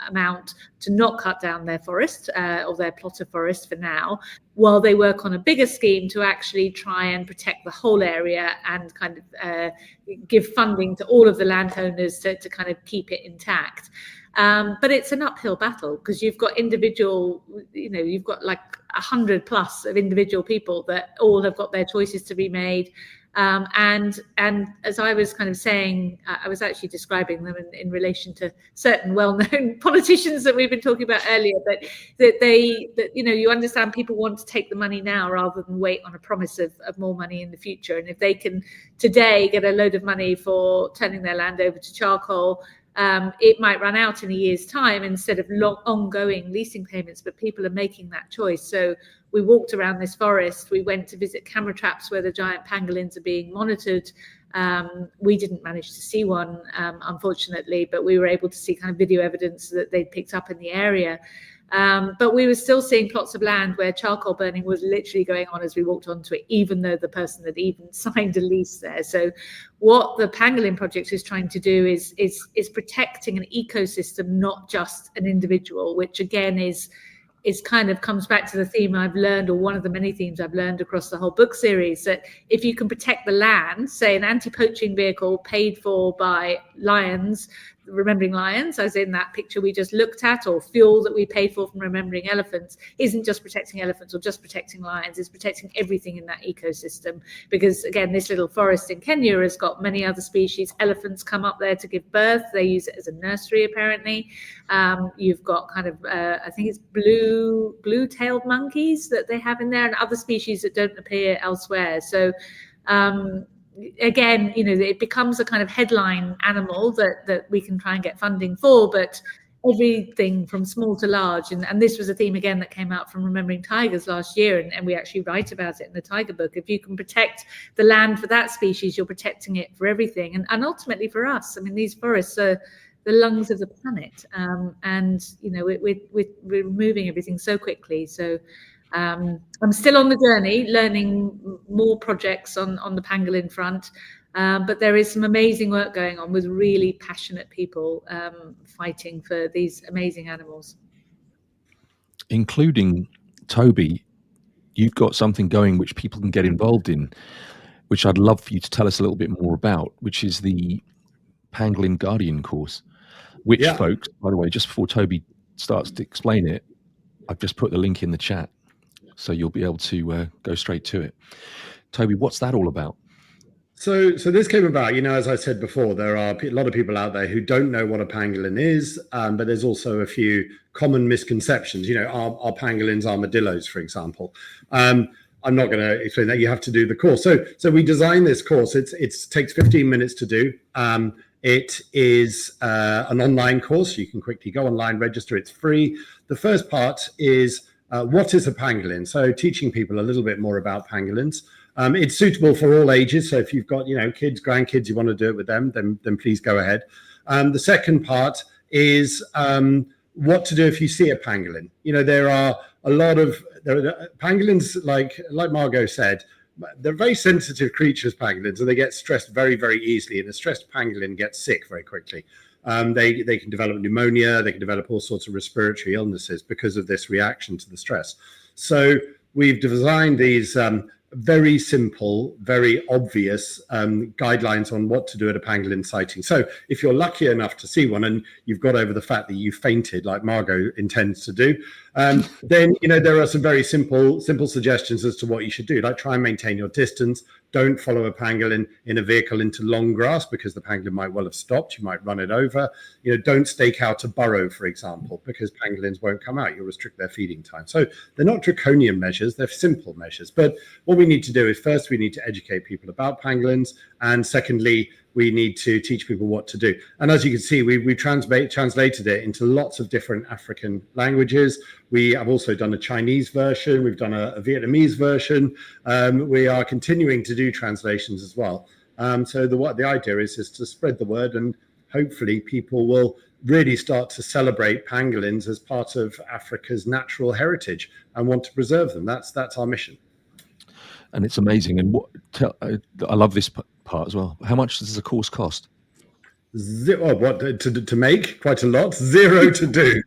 amount to not cut down their forest or their plot of forest for now, while they work on a bigger scheme to actually try and protect the whole area and kind of give funding to all of the landowners to kind of keep it intact. But it's an uphill battle because you've got individual, you've got like 100 plus of individual people that all have got their choices to be made. And as I was kind of saying, I was actually describing them in relation to certain well-known politicians that we've been talking about earlier, but that you understand people want to take the money now rather than wait on a promise of more money in the future. And if they can today get a load of money for turning their land over to charcoal, it might run out in a year's time instead of ongoing leasing payments, but people are making that choice. So we walked around this forest. We went to visit camera traps where the giant pangolins are being monitored. We didn't manage to see one, unfortunately, but we were able to see kind of video evidence that they'd picked up in the area. But we were still seeing plots of land where charcoal burning was literally going on as we walked onto it, even though the person had even signed a lease there. So what the Pangolin project is trying to do is protecting an ecosystem, not just an individual, which again is kind of comes back to the theme I've learned, or one of the many themes I've learned across the whole book series, that if you can protect the land, say an anti-poaching vehicle paid for by lions, remembering lions, as in that picture we just looked at, or fuel that we pay for from remembering elephants, isn't just protecting elephants or just protecting lions, it's protecting everything in that ecosystem. Because again, this little forest in Kenya has got many other species. Elephants come up there to give birth. They use it as a nursery, apparently. You've got kind of, I think it's blue-tailed monkeys that they have in there, and other species that don't appear elsewhere. So again, it becomes a kind of headline animal that we can try and get funding for, but everything from small to large, and this was a theme again that came out from Remembering Tigers last year, and we actually write about it in the tiger book. If you can protect the land for that species, you're protecting it for everything, and ultimately for us. I mean, these forests are the lungs of the planet, and we're moving everything so quickly. So I'm still on the journey, learning more projects on the pangolin front, but there is some amazing work going on with really passionate people fighting for these amazing animals. Including Toby, you've got something going which people can get involved in, which I'd love for you to tell us a little bit more about, which is the Pangolin Guardian course, which, folks, by the way, just before Toby starts to explain it, I've just put the link in the chat, so you'll be able to go straight to it. Toby, what's that all about? So this came about, as I said before, there are a lot of people out there who don't know what a pangolin is, but there's also a few common misconceptions. Are pangolins armadillos, for example? I'm not going to explain that. You have to do the course. So we designed this course. It takes 15 minutes to do. It is an online course. You can quickly go online, register. It's free. The first part is what is a pangolin? So teaching people a little bit more about pangolins. It's suitable for all ages. So if you've got, kids, grandkids, you want to do it with them, then please go ahead. The second part is what to do if you see a pangolin. There are a lot of pangolins, like Margot said, they're very sensitive creatures, pangolins, and they get stressed very, very easily. And a stressed pangolin gets sick very quickly. They can develop pneumonia. They can develop all sorts of respiratory illnesses because of this reaction to the stress. So we've designed these very simple, very obvious guidelines on what to do at a pangolin sighting. So if you're lucky enough to see one and you've got over the fact that you fainted, like Margot intends to do, then there are some very simple suggestions as to what you should do. Like, try and maintain your distance. Don't follow a pangolin in a vehicle into long grass, because the pangolin might well have stopped. You might run it over. Don't stake out a burrow, for example, because pangolins won't come out. You'll restrict their feeding time. So they're not draconian measures. They're simple measures. But what we need to do is, first, we need to educate people about pangolins. And secondly, we need to teach people what to do. And as you can see, we translated it into lots of different African languages. We have also done a Chinese version. We've done a Vietnamese version. We are continuing to do translations as well. So the idea is to spread the word, and hopefully people will really start to celebrate pangolins as part of Africa's natural heritage and want to preserve them. That's our mission. And it's amazing. And I love this part as well. How much does the course cost? To make? Quite a lot. Zero to do.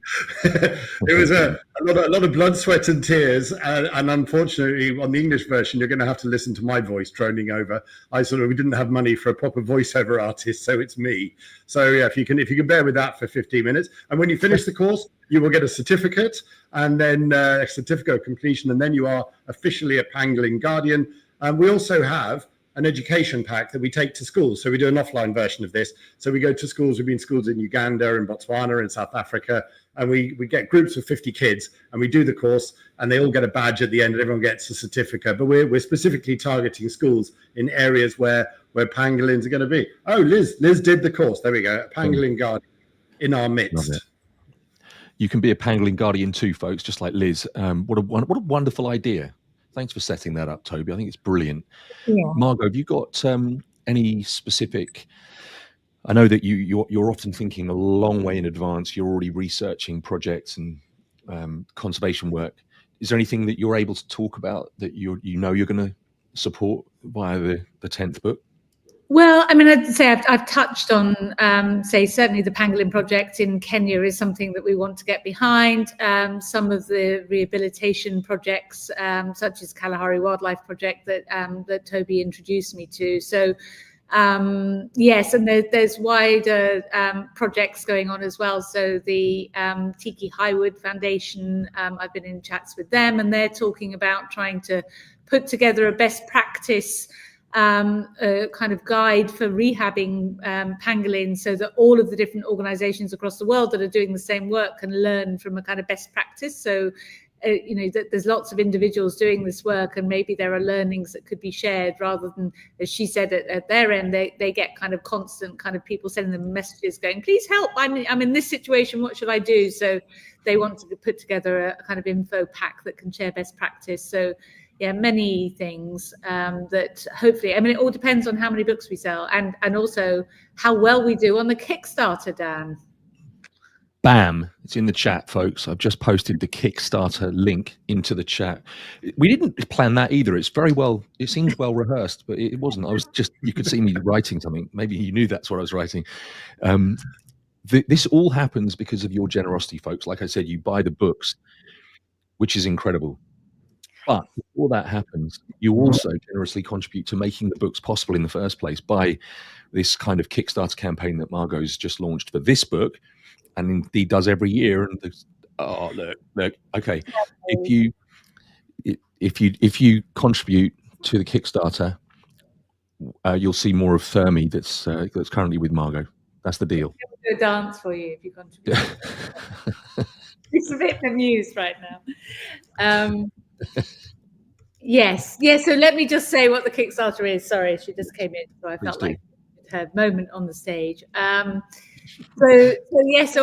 It was a lot of blood, sweat, and tears. And unfortunately, on the English version, you're going to have to listen to my voice droning over. We didn't have money for a proper voiceover artist, so it's me. So yeah, if you can bear with that for 15 minutes, and when you finish the course, you will get a certificate, and then a certificate of completion, and then you are officially a Pangolin Guardian. And we also have an education pack that we take to schools. So we do an offline version of this. So we go to schools. We've been schools in Uganda and Botswana and South Africa, and we get groups of 50 kids, and we do the course, and they all get a badge at the end, and everyone gets a certificate. But we're specifically targeting schools in areas where pangolins are going to be. Oh, Liz did the course. There we go. Pangolin Guardian in our midst. You can be a Pangolin Guardian too, folks, just like Liz. What a wonderful idea. Thanks for setting that up, Toby. I think it's brilliant. Yeah. Margot, have you got any specific? I know that you're often thinking a long way in advance. You're already researching projects and conservation work. Is there anything that you're able to talk about that you're going to support via the 10th book? Well, I mean, I'd say I've touched on, say, certainly the Pangolin project in Kenya is something that we want to get behind. Some of the rehabilitation projects, such as Kalahari Wildlife Project that Toby introduced me to. So, yes, and there's wider projects going on as well. So the Tiki Highwood Foundation, I've been in chats with them, and they're talking about trying to put together a best practice a kind of guide for rehabbing pangolins, so that all of the different organizations across the world that are doing the same work can learn from a kind of best practice. So that there's lots of individuals doing this work, and maybe there are learnings that could be shared, rather than, as she said, at their end, they get kind of constant kind of people sending them messages going, please help, I'm in this situation, what should I do? So they want to put together a kind of info pack that can share best practice. So yeah, many things that hopefully, I mean, it all depends on how many books we sell, and also how well we do on the Kickstarter, Dan. Bam, it's in the chat, folks. I've just posted the Kickstarter link into the chat. We didn't plan that either. It's very well, it seems well rehearsed, but it wasn't. I was just, you could see me writing something. Maybe you knew that's what I was writing. This all happens because of your generosity, folks. Like I said, you buy the books, which is incredible. But before that happens, you also generously contribute to making the books possible in the first place by this kind of Kickstarter campaign that Margot's just launched for this book, and indeed does every year. And look, okay, if you contribute to the Kickstarter, you'll see more of Fermi that's currently with Margot. That's the deal. I'll do a dance for you if you contribute. It's a bit amused right now. Yes. So let me just say what the Kickstarter is. Sorry, she just came in, so I felt like her moment on the stage. So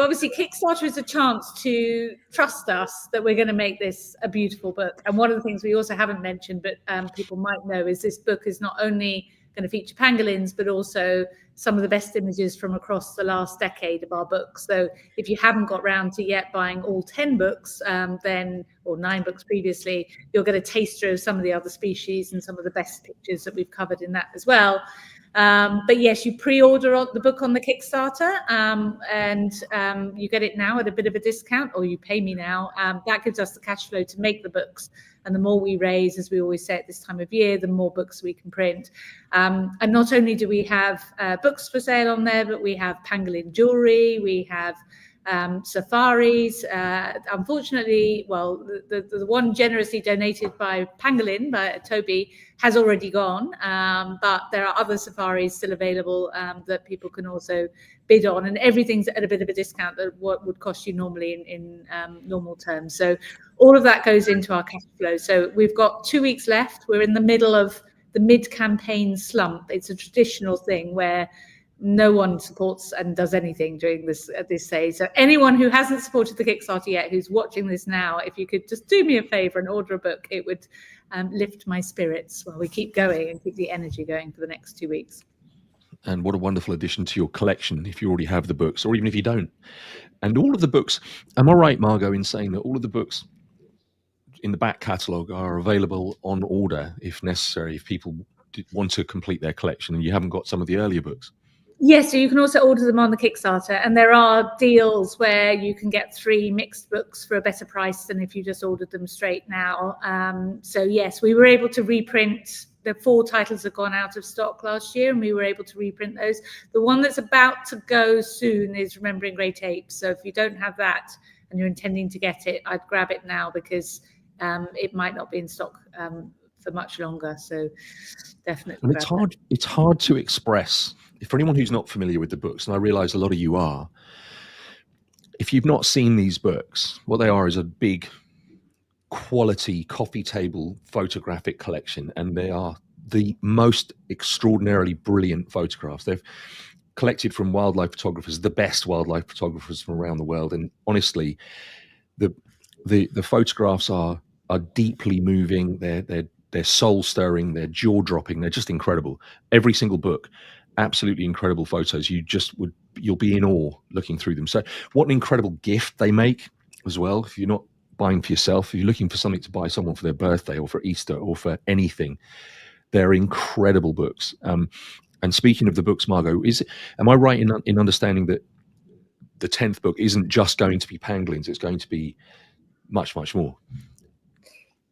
obviously Kickstarter is a chance to trust us that we're going to make this a beautiful book. And one of the things we also haven't mentioned, but people might know, is this book is not only going to feature pangolins, but also some of the best images from across the last decade of our books. So if you haven't got round to yet buying all 10 books, or 9 books previously, you'll get a taster of some of the other species and some of the best pictures that we've covered in that as well. But yes, you pre-order the book on the Kickstarter, and you get it now at a bit of a discount, or you pay me now. That gives us the cash flow to make the books. And the more we raise, as we always say at this time of year, the more books we can print. And not only do we have books for sale on there, but we have pangolin jewelry, we have safaris. Unfortunately, well, the one generously donated by Pangolin, by Toby, has already gone, but there are other safaris still available that people can also bid on, and everything's at a bit of a discount that what would cost you normally in normal terms. So all of that goes into our cash flow. So we've got 2 weeks left. We're in the middle of the mid-campaign slump. It's a traditional thing where no one supports and does anything during this at this stage. So anyone who hasn't supported the Kickstarter yet, who's watching this now, if you could just do me a favor and order a book, it would lift my spirits while we keep going and keep the energy going for the next 2 weeks. And what a wonderful addition to your collection if you already have the books, or even if you don't. And all of the books, am I right, Margot, in saying that all of the books in the back catalogue are available on order if necessary, if people want to complete their collection and you haven't got some of the earlier books? Yes, so you can also order them on the Kickstarter, and there are deals where you can get 3 mixed books for a better price than if you just ordered them straight now. So yes, we were able to reprint. The 4 titles have gone out of stock last year, and we were able to reprint those. The one that's about to go soon is Remembering Grey Tapes. So if you don't have that and you're intending to get it, I'd grab it now, because it might not be in stock for much longer. So definitely. And it's hard to express. For anyone who's not familiar with the books, and I realize a lot of you are, if you've not seen these books, what they are is a big quality coffee table photographic collection, and they are the most extraordinarily brilliant photographs. They've collected from wildlife photographers, the best wildlife photographers from around the world, and honestly, the photographs are deeply moving. They're soul stirring. They're jaw dropping. They're just incredible. Every single book. Absolutely incredible photos. You'll be in awe looking through them. So what an incredible gift they make as well. If you're not buying for yourself, if you're looking for something to buy someone for their birthday or for Easter or for anything, they're incredible books. And speaking of the books, Margot, am I right in understanding that the 10th book isn't just going to be pangolins, it's going to be much, much more?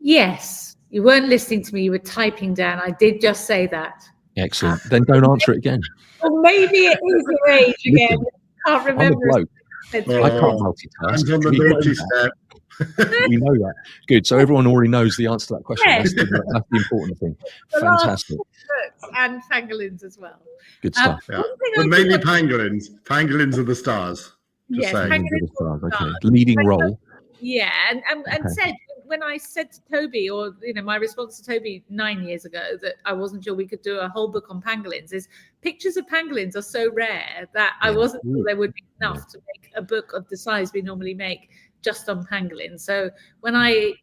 Yes, you weren't listening to me, you were typing down. I did just say that. Excellent. Then don't answer it again. Or maybe it is your age again. Can't remember. I'm a bloke. I can't multitask. I'm on the naughty step. We know that. Good. So everyone already knows the answer to that question. Yes. That's the important thing. The Fantastic. books and pangolins as well. Good stuff. Yeah. But mainly pangolins. Pangolins are the stars. Yes, Pangolins are the stars. Okay. Leading role. Yeah, and said, when I said to Toby, or my response to Toby 9 years ago, that I wasn't sure we could do a whole book on pangolins, is pictures of pangolins are so rare that I wasn't sure there would be enough to make a book of the size we normally make just on pangolins. So when I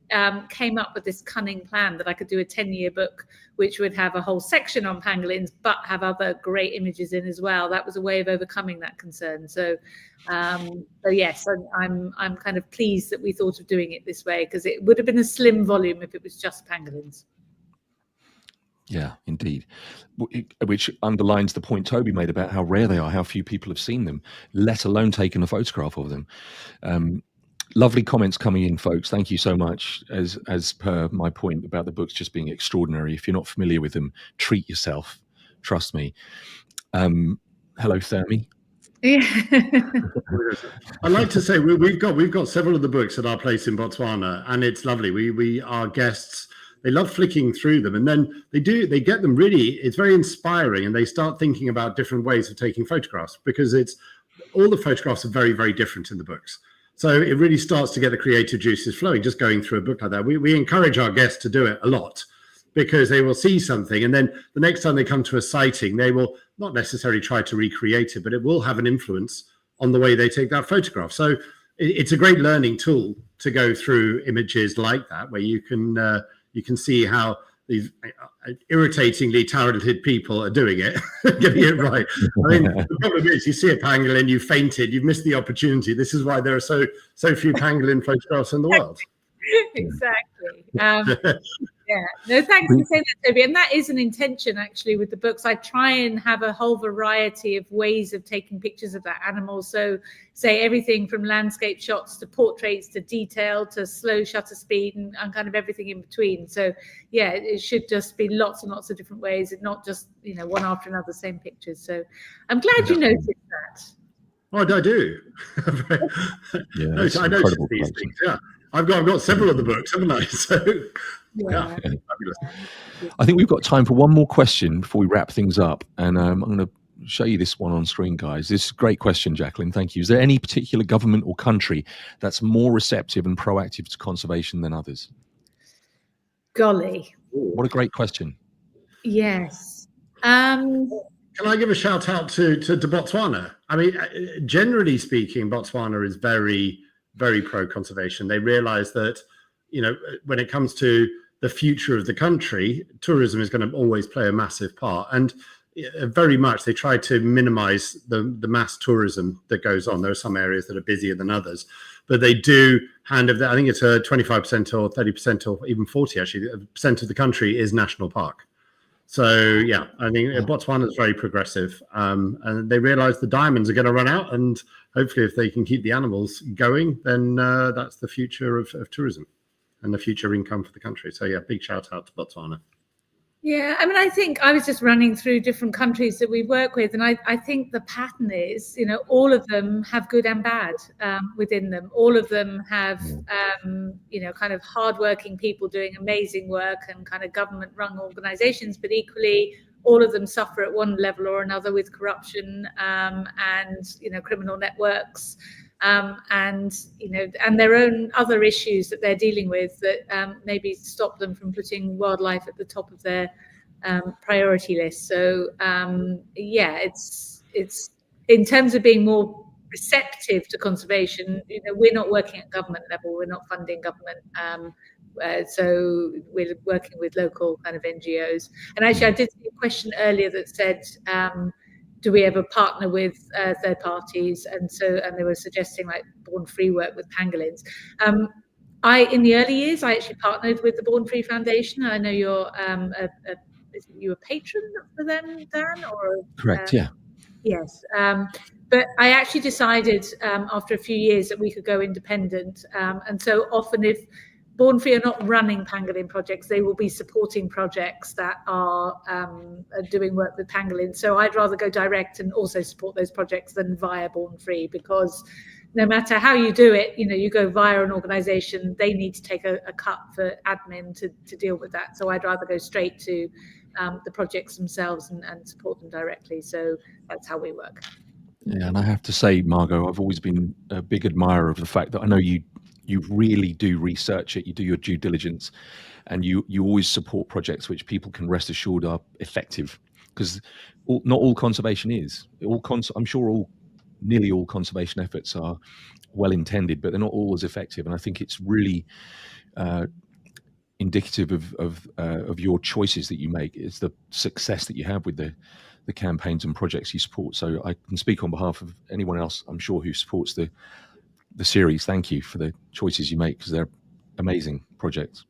came up with this cunning plan that I could do a 10-year book, which would have a whole section on pangolins, but have other great images in as well, that was a way of overcoming that concern. So yes, I'm kind of pleased that we thought of doing it this way, because it would have been a slim volume if it was just pangolins. Yeah, indeed. Which underlines the point Toby made about how rare they are, how few people have seen them, let alone taken a photograph of them. Lovely comments coming in, folks. Thank you so much. As per my point about the books just being extraordinary, if you're not familiar with them, treat yourself. Trust me. Hello, Thermi. Yeah. I'd like to say we've got several of the books at our place in Botswana, and it's lovely. We our guests, they love flicking through them, and then they get them really. It's very inspiring, and they start thinking about different ways of taking photographs, because all the photographs are very, very different in the books. So it really starts to get the creative juices flowing just going through a book like that. We encourage our guests to do it a lot, because they will see something, and then the next time they come to a sighting, they will not necessarily try to recreate it, but it will have an influence on the way they take that photograph. So it's a great learning tool to go through images like that, where you can see how these irritatingly talented people are doing it, getting it right. I mean, the problem is, you see a pangolin, you fainted, you've missed the opportunity. This is why there are so few pangolin photographs in the world. Exactly. Yeah, no, thanks for saying that, Toby. And that is an intention, actually, with the books. I try and have a whole variety of ways of taking pictures of that animal. So, say everything from landscape shots to portraits to detail to slow shutter speed and kind of everything in between. So, yeah, it should just be lots and lots of different ways, and not just one after another, same pictures. So, I'm glad you noticed that. Oh, I do. Yeah, I noticed these things. Yeah, I've got several of the books, haven't I? So. Yeah. I think we've got time for one more question before we wrap things up, and I'm going to show you this one on screen, guys. This is a great question, Jacqueline. Thank you. Is there any particular government or country that's more receptive and proactive to conservation than others? Golly, what a great question. Yes. Can I give a shout out to Botswana? I mean, generally speaking, Botswana is very, very pro conservation. They realize that when it comes to the future of the country, tourism is going to always play a massive part, and very much they try to minimize the mass tourism that goes on. There are some areas that are busier than others, but they do hand of that. I think it's a 25% or 30% or even 40% actually percent of the country is national park. So yeah, I think Botswana is very progressive, and they realize the diamonds are going to run out, and hopefully if they can keep the animals going, then that's the future of tourism and the future income for the country. So yeah, big shout out to Botswana. Yeah, I mean, I think I was just running through different countries that we work with, and I think the pattern is, all of them have good and bad within them. All of them have, kind of hardworking people doing amazing work and kind of government-run organisations, but equally, all of them suffer at one level or another with corruption and criminal networks. And their own other issues that they're dealing with that maybe stop them from putting wildlife at the top of their priority list. So it's in terms of being more receptive to conservation. We're not working at government level. We're not funding government. So we're working with local kind of NGOs. And actually, I did see a question earlier that said, do we ever partner with third parties? And they were suggesting, like, Born Free work with pangolins. In the early years, I actually partnered with the Born Free Foundation. I know you're you a patron for them, Dan? Or Correct, yeah. Yes. But I actually decided after a few years that we could go independent. And so often if Born Free are not running pangolin projects, they will be supporting projects that are doing work with pangolins. So I'd rather go direct and also support those projects than via Born Free, because no matter how you do it, you go via an organization, they need to take a cut for admin to deal with that. So I'd rather go straight to the projects themselves and support them directly. So that's how we work. Yeah, and I have to say, Margot, I've always been a big admirer of the fact that I know you really do research it, you do your due diligence, and you always support projects which people can rest assured are effective, because not all conservation is. I'm sure nearly all conservation efforts are well intended, but they're not always effective. And I think it's really indicative of your choices that you make. It's the success that you have with the campaigns and projects you support. So I can speak on behalf of anyone else, I'm sure, who supports the series. Thank you for the choices you make, because they're amazing projects.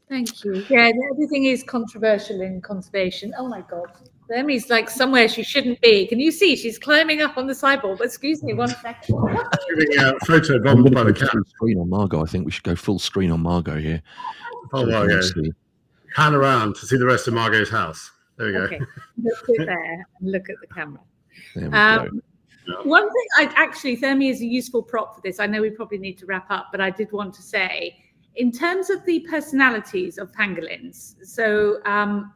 Thank you. Yeah, everything is controversial in conservation. Oh my God. Emmy's like somewhere she shouldn't be. Can you see? She's climbing up on the sideboard. But excuse me 1 second. Giving a photo bombed by the cat. Screen on Margot. I think we should go full screen on Margot here. Oh, Margot. Pan around to see the rest of Margot's house. There we go. Okay. Let's sit there and look at the camera. There we go. One thing, Thermi is a useful prop for this. I know we probably need to wrap up, but I did want to say, in terms of the personalities of pangolins, so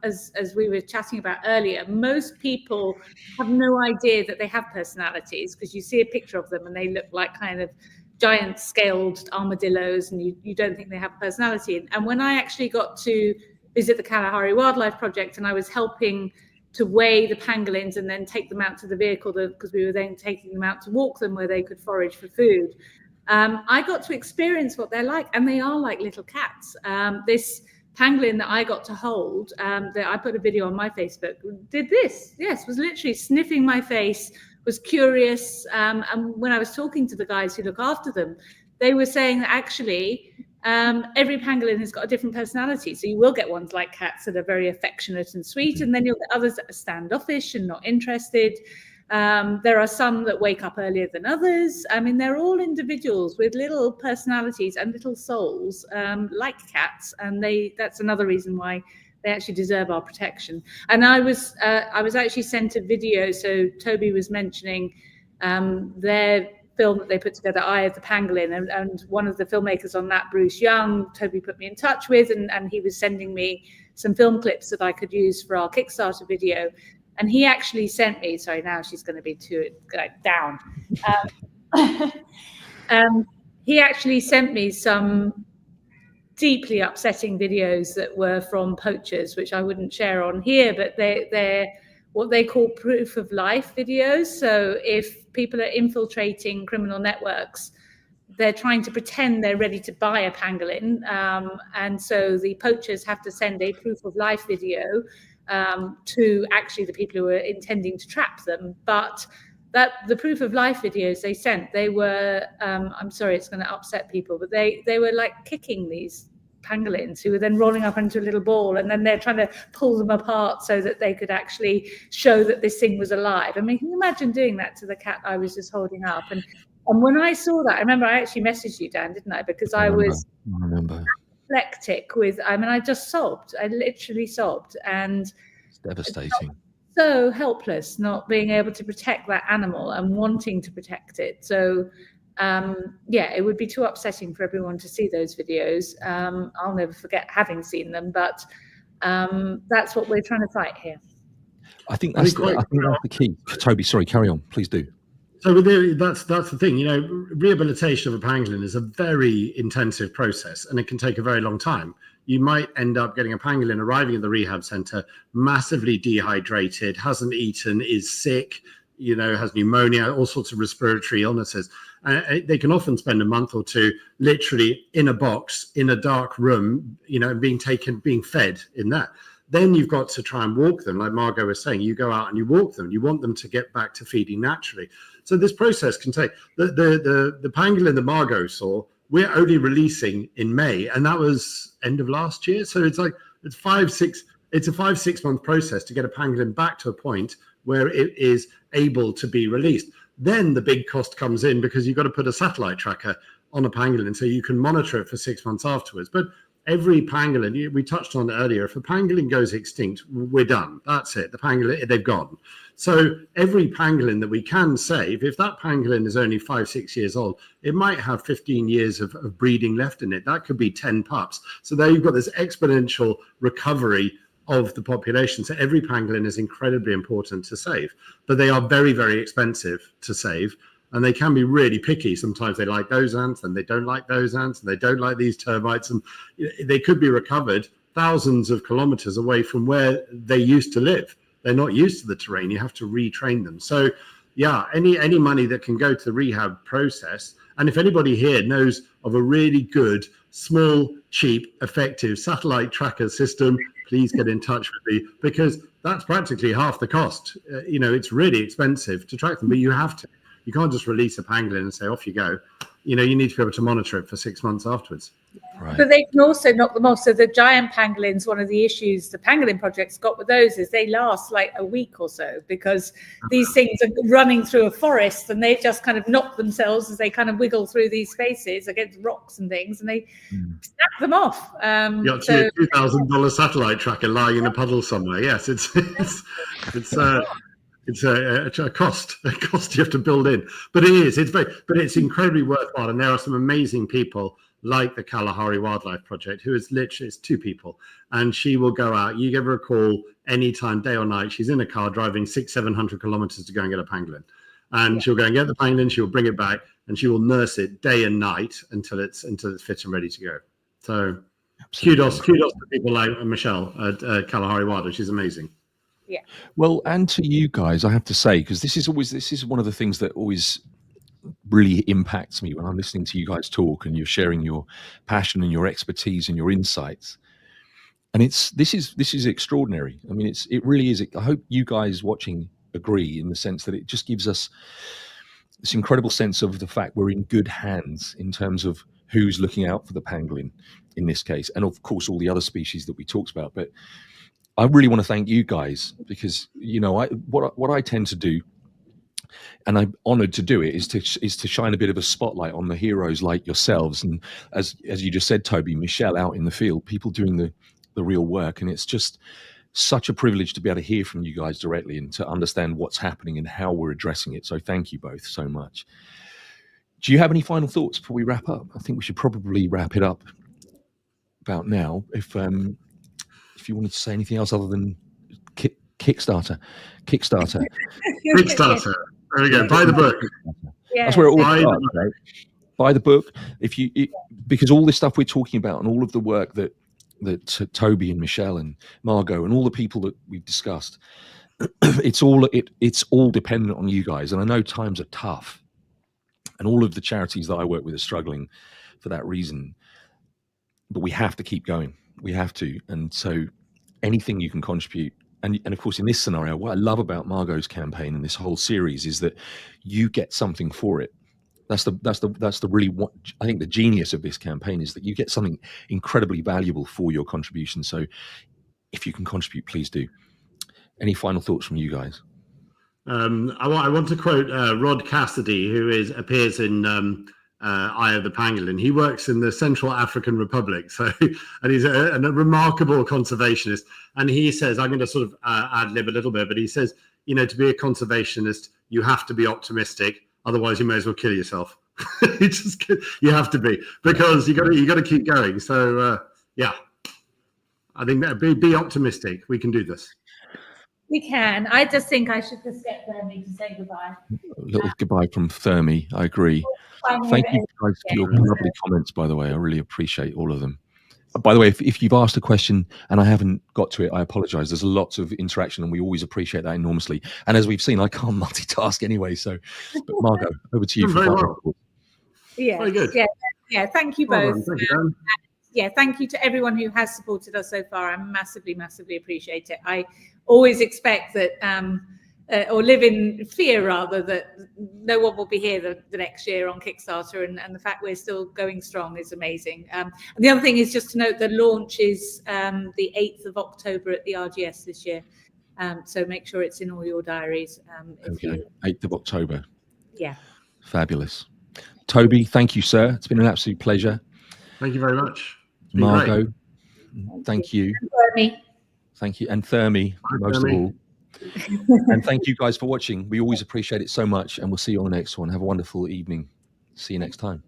as we were chatting about earlier, most people have no idea that they have personalities, because you see a picture of them and they look like kind of giant scaled armadillos, and you don't think they have a personality. And when I actually got to visit the Kalahari Wildlife Project, and I was helping to weigh the pangolins and then take them out to the vehicle, because we were then taking them out to walk them where they could forage for food. I got to experience what they're like, and they are like little cats. This pangolin that I got to hold, that I put a video on my Facebook, did this. Yes, was literally sniffing my face, was curious. And when I was talking to the guys who look after them, they were saying that actually every pangolin has got a different personality. So you will get ones like cats that are very affectionate and sweet, and then you'll get others that are standoffish and not interested. There are some that wake up earlier than others. I mean, they're all individuals with little personalities and little souls, like cats, and that's another reason why they actually deserve our protection. And I was actually sent a video. So Toby was mentioning their film that they put together, Eye of the Pangolin, and one of the filmmakers on that, Bruce Young, Toby put me in touch with, and he was sending me some film clips that I could use for our Kickstarter video. And he actually sent me, sorry, now she's going to be down. He actually sent me some deeply upsetting videos that were from poachers, which I wouldn't share on here, but they're what they call proof of life videos. So if people are infiltrating criminal networks, they're trying to pretend they're ready to buy a pangolin. And so the poachers have to send a proof of life video to actually the people who are intending to trap them. But that the proof of life videos they sent, they were, I'm sorry, it's going to upset people, but they were like kicking these pangolins who were then rolling up into a little ball, and then they're trying to pull them apart so that they could actually show that this thing was alive. I mean, can you imagine doing that to the cat I was just holding up? And when I saw that, I remember I actually messaged you, Dan, didn't I? Because I was apoplectic with, I mean, I just sobbed. I literally sobbed. And it's devastating. So helpless, not being able to protect that animal and wanting to protect it. So yeah, it would be too upsetting for everyone to see those videos. I'll never forget having seen them, but that's what we're trying to fight here. I think that's the key. Toby, sorry, carry on, please do. So that's the thing, you know, rehabilitation of a pangolin is a very intensive process, and it can take a very long time. You might end up getting a pangolin arriving at the rehab center, massively dehydrated, hasn't eaten, is sick, you know, has pneumonia, all sorts of respiratory illnesses. They can often spend a month or two literally in a box, in a dark room, you know, being fed in that. Then you've got to try and walk them, like Margot was saying. You go out and you walk them. You want them to get back to feeding naturally. So this process can take the pangolin that Margot saw. We're only releasing in May, and that was end of last year. So it's like it's a 5-6 month process to get a pangolin back to a point where it is able to be released. Then the big cost comes in because you've got to put a satellite tracker on a pangolin so you can monitor it for 6 months afterwards. But every pangolin, we touched on it earlier, if a pangolin goes extinct, we're done. That's it. The pangolin, they've gone. So every pangolin that we can save, if that pangolin is only 5-6 years old, it might have 15 years of breeding left in it. That could be 10 pups. So there you've got this exponential recovery of the population. So every pangolin is incredibly important to save, but they are very, very expensive to save. And they can be really picky. Sometimes they like those ants and they don't like those ants and they don't like these termites. And they could be recovered thousands of kilometers away from where they used to live. They're not used to the terrain. You have to retrain them. So yeah, any money that can go to the rehab process. And if anybody here knows of a really good, small, cheap, effective satellite tracker system, please get in touch with me, because that's practically half the cost. It's really expensive to track them, but you have to. You can't just release a pangolin and say, off you go. You need to be able to monitor it for 6 months afterwards. Right. But they can also knock them off. So the giant pangolins, one of the issues the Pangolin Project's got with those is they last like a week or so, because these things are running through a forest and they just kind of knock themselves as they kind of wiggle through these spaces against rocks and things, and they snap them off. You got a $2,000 satellite tracker lying in a puddle somewhere. Yes, it's a cost you have to build in, but it's incredibly worthwhile. And there are some amazing people like the Kalahari Wildlife Project, who is literally, it's 2 people, and she will go out. You give her a call anytime, day or night. She's in a car driving 600-700 kilometers to go and get a pangolin, and she'll go and get the pangolin. She'll bring it back, and she will nurse it day and night until it's fit and ready to go. So kudos to people like Michelle at Kalahari Wildlife. She's amazing. Yeah. Well, and to you guys, I have to say, because this is one of the things that always really impacts me when I'm listening to you guys talk and you're sharing your passion and your expertise and your insights. And this is extraordinary. I mean, it really is. I hope you guys watching agree, in the sense that it just gives us this incredible sense of the fact we're in good hands in terms of who's looking out for the pangolin in this case, and of course all the other species that we talked about. But I really want to thank you guys, because what I tend to do, and I'm honored to do it, is to shine a bit of a spotlight on the heroes like yourselves, and as you just said, Toby, Michelle, out in the field, people doing the real work. And it's just such a privilege to be able to hear from you guys directly and to understand what's happening and how we're addressing it. So thank you both so much. Do you have any final thoughts before we wrap up? I think we should probably wrap it up about now. If you wanted to say anything else other than Kickstarter. Kickstarter. There we go. Buy the book. Yeah. That's where it all starts, right? Buy the book. Because all this stuff we're talking about and all of the work that Toby and Michelle and Margot and all the people that we've discussed, it's all dependent on you guys. And I know times are tough, and all of the charities that I work with are struggling for that reason. But we have to keep going. We have to. And so anything you can contribute. And of course, in this scenario, what I love about Margot's campaign and this whole series is that you get something for it. That's the really what I think the genius of this campaign is, that you get something incredibly valuable for your contribution. So if you can contribute, please do. Any final thoughts from you guys? I want to quote Rod Cassidy, who appears in Eye of the Pangolin. He works in the Central African Republic, and he's a remarkable conservationist. And he says, I'm going to sort of ad lib a little bit, but he says, to be a conservationist, you have to be optimistic. Otherwise, you may as well kill yourself. You have to be, because you got to keep going. So yeah, I think that be optimistic. We can do this. We can. I just think I should just get Fermi to say goodbye. A little goodbye from Fermi. I agree. Thank you guys for your lovely comments, by the way. I really appreciate all of them. By the way, if you've asked a question and I haven't got to it, I apologize. There's lots of interaction and we always appreciate that enormously. And as we've seen, I can't multitask anyway. But Margot, over to you. Very well. Yeah. Very good. Yeah. Thank you both. Thank you, yeah, thank you to everyone who has supported us so far. I massively, massively appreciate it. I always expect that, or live in fear rather, that no one will be here the next year on Kickstarter, and the fact we're still going strong is amazing. And the other thing is just to note the launch is the 8th of October at the RGS this year. So make sure it's in all your diaries. Okay, 8th of October. Yeah. Fabulous. Toby, thank you, sir. It's been an absolute pleasure. Thank you very much. Margot, thank you. Thank you. And Thermi, most of all. And thank you guys for watching. We always appreciate it so much, and we'll see you on the next one. Have a wonderful evening. See you next time.